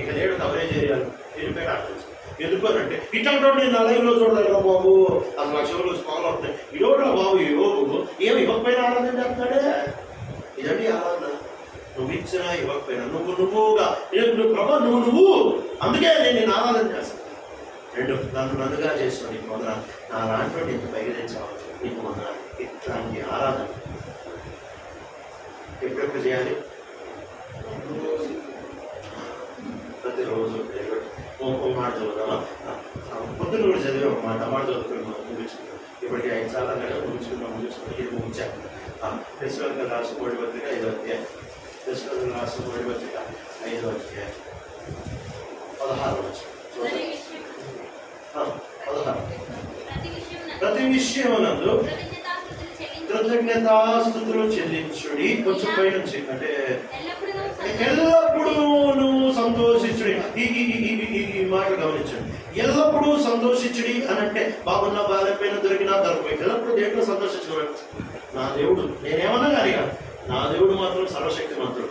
ఇక లేడు, కవరేజ్ చేయాలి, వెళ్ళిపోయాడు. అర్థం ఎందుకోనంటే ఇట్లాంటి నేను నా లైవ్లో చూడలేదురా బాబు, అసలు నా చెవులు స్పాల్ అవుతాయి. ఇవ్వడం బాబు యోగు ఏమి ఇవ్వకపోయినా ఆరాధన చేస్తున్నాడే. ఇదండి ఆరాధన. నువ్వు ఇచ్చినా ఇవ్వకపోయినా నువ్వుగా ప్రభా నువ్వు అందుకే నేను ఆరాధన చేస్తాను. 2, నన్నుగా చేస్తాను. నీకు వందన, నా లాంటి నీకు పైకి తెచ్చావు, నీకు వందన. ఇట్లాంటి ఆరాధన ఎప్పుడెప్పుడు చేయాలి? ప్రతిరోజు. ఒక మాట చదువుదామా? పొద్దున్న కూడా చదివే ఒక మాట చదువుకున్నాం, ముగించుకున్నాం. ఇప్పటికీ 5 సార్లు అన్నగా ముగించుకున్నాం. ఇది ముగించాను. ఫెస్టివల్గా రాసిన 3వ పత్రిక 5వ అధ్యాయం. ఫెస్టివల్గా రాసిన 3వ పత్రిక 5వ అధ్యాయం 16వ వచనం. 16. ప్రతి విషయమునందు కృతజ్ఞతాస్తుతులు చెల్లించుడి. కొంచెం పై నుంచి అంటే ఎల్లప్పుడూ నువ్వు సంతోషించుడి. ఈ మాట గమనించండి. ఎల్లప్పుడూ సంతోషించుడి అని అంటే బాగున్నా బాగాలేకపోయినా దొరికినా దొరకపోయి ఎల్లప్పుడూ దేంట్లో సంతోషించడం. నా దేవుడు, నేనేమన్నా కానీ కాదు, నా దేవుడు మాత్రం సర్వశక్తిమంతుడు,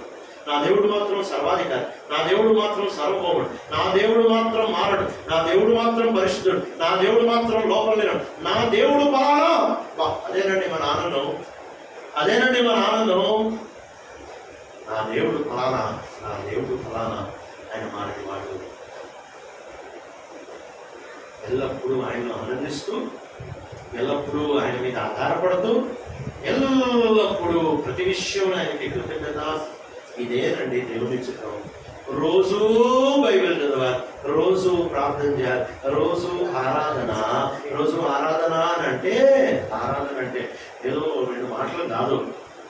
నా దేవుడు మాత్రం సర్వాధికారి, నా దేవుడు మాత్రం సర్వభౌముడు, నా దేవుడు మాత్రం మారడు, నా దేవుడు మాత్రం పరిశుద్ధుడు, నా దేవుడు మాత్రం లోపల లేనడు, నా దేవుడు పలానా. అదేనండి మన ఆనందం, అదేనండి మన ఆనందం. నా దేవుడు ఫలానా, నా దేవుడు ఫలానా. ఆయన మాటకి మాట ఎల్లప్పుడూ ఆయనను ఆనందిస్తూ, ఎల్లప్పుడూ ఆయన మీద ఆధారపడుతూ, ఎల్లప్పుడూ ప్రతి విషయంలో ఆయనకి కృతజ్ఞత. ఇదేనండి దేవుని చిత్రం. రోజు బైబిల్ చదవాలి, రోజు ప్రార్థన చేయాలి, రోజు ఆరాధన. రోజు ఆరాధన అని అంటే, ఆరాధన అంటే ఏదో 2 మాటలు కాదు.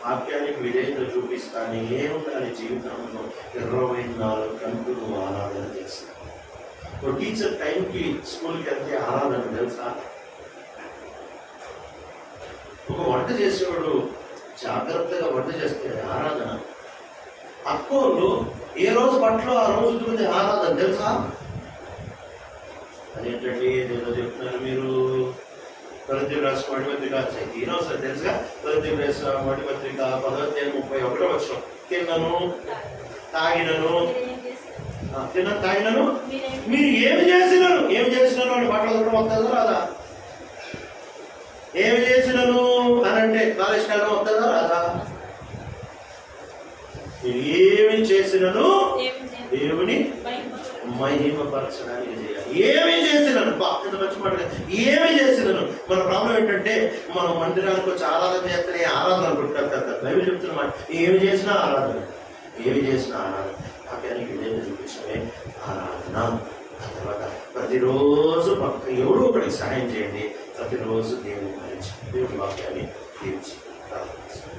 వాక్యానికి విధేయత చూపిస్తానే ఉండాలి. జీవితంలో 24 గంటలు ఆరాధన చేస్తాను. ఒక టీచర్ టైంకి స్కూల్కి వెళ్తే ఆరాధన తెలుసా? ఒక వంట చేసేవాడు జాగ్రత్తగా వంట చేస్తే ఆరాధన. అక్కోళ్ళు ఏ రోజు పట్లో ఆ రోజు ఉంటుంది ఆరాధన తెలుసా? అదేంటండి ఏదో చెప్తున్నారు మీరు. కొరింథీయులకు రాసిన మొదటి పత్రిక ఈరోజు తెలుసుగా. కొరింథీయులకు రాసిన మొదటి పత్రిక 10:31 వచనం. తిన్నను తాగినను మీరు ఏమి చేసినారు అని మాట్లాడడం వస్తుందా రాదా? ఏమి చేసినను అని అంటే కాలేజ్ కాలం వస్తుందా రాదా? ఏమి చేసినను దేవుని మహిమపరచడానికి చేయాలి. ఏమి చేసినాను, ఎంత మంచి మాట. ఏమి చేసినాను. మన ప్రాబ్లం ఏంటంటే మనం మందిరానికి వచ్చి ఆరాధన చేస్తేనే ఆరాధన అనుకుంటారు కదా. బైబిల్ చెప్తున్న మాట, ఏమి చేసినా ఆరాధన, ఏమి చేసినా ఆరాధన. వాక్యానికి విధేయత చూపించడమే ఆరాధన. ఆ తర్వాత ప్రతిరోజు ఎవడో ఒకటికి సహాయం చేయండి. ప్రతిరోజు దేవుని గురించి, దేవుని వాక్యాన్ని తీర్చి ప్రార్థించండి.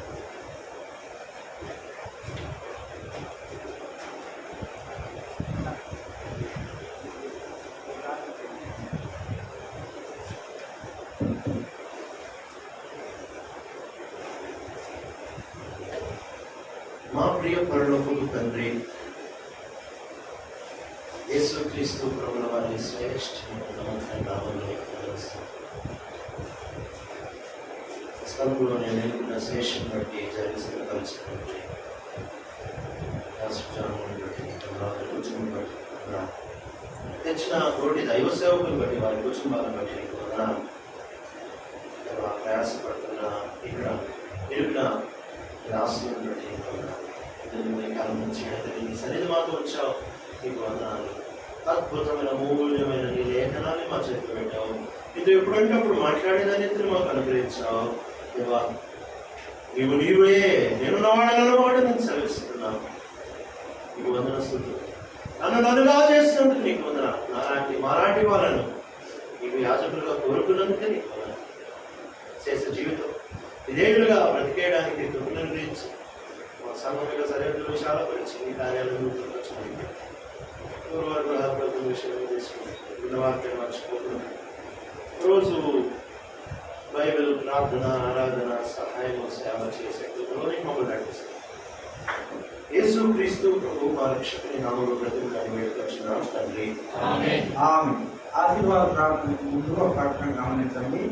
మా ప్రియ పరలోకపు తండ్రి, యేసుక్రీస్తు ప్రభుల వారి శ్రేష్ఠమైన నామములో స్థలంలో నేను ఎన్నుకున్న శేషం బట్టి జరిగిస్తున్న పరిస్థితులు బట్టి తెచ్చిన తోటి దైవ సేవకులు బట్టి వారి కుటుంబాలను బట్టి ప్రయాసపడుతున్న ఇక్కడ తిరిగిన రాష్ట్రం బట్టి కాలం నుంచి సరిది మాతో వచ్చావు. నీకు వందనాలు. అద్భుతమైన మూల్యమైన నీ లేఖనాన్ని మా చేతిలో పెట్టావు. ఇది ఎప్పుడంటే అప్పుడు మాట్లాడేదాన్ని మాకు అనుగ్రహించావు. దేవా, నీవే నేను వాడు నేను సెలవిస్తున్నాను. నీకు వందన స్తుతులు. నన్నుగా చేసినందుకు నీకు వందన. మాలాంటి వాళ్ళను నీకు యాజకులుగా కోరుకున్నందుకే నీకు వందన. చేసే జీవితం ఇదేళ్లుగా బ్రతికేయడానికి కృపను గురించి మా సంఘం యొక్క సరిహద్దు విషయాల గురించి నీ కార్యాలను వచ్చింది. పూర్వగ్రహాల విషయాలు తీసుకుని వాక్యం మర్చిపోతున్నాం. రోజు బైబిల్ ప్రార్థన, ఆరాధన, సహాయం, సేవ చేసే కృపలోనే మమ్మల్ని నడిపిస్తాం. యేసుక్రీస్తు ప్రభు మా రక్షకుని నామములో బ్రతిమలాడి వేడుకొచ్చున్నాం తండ్రి. ఆమేన్. ఆశీర్వాద ప్రార్థనకు ముందుగా ప్రార్థన గమనించండి.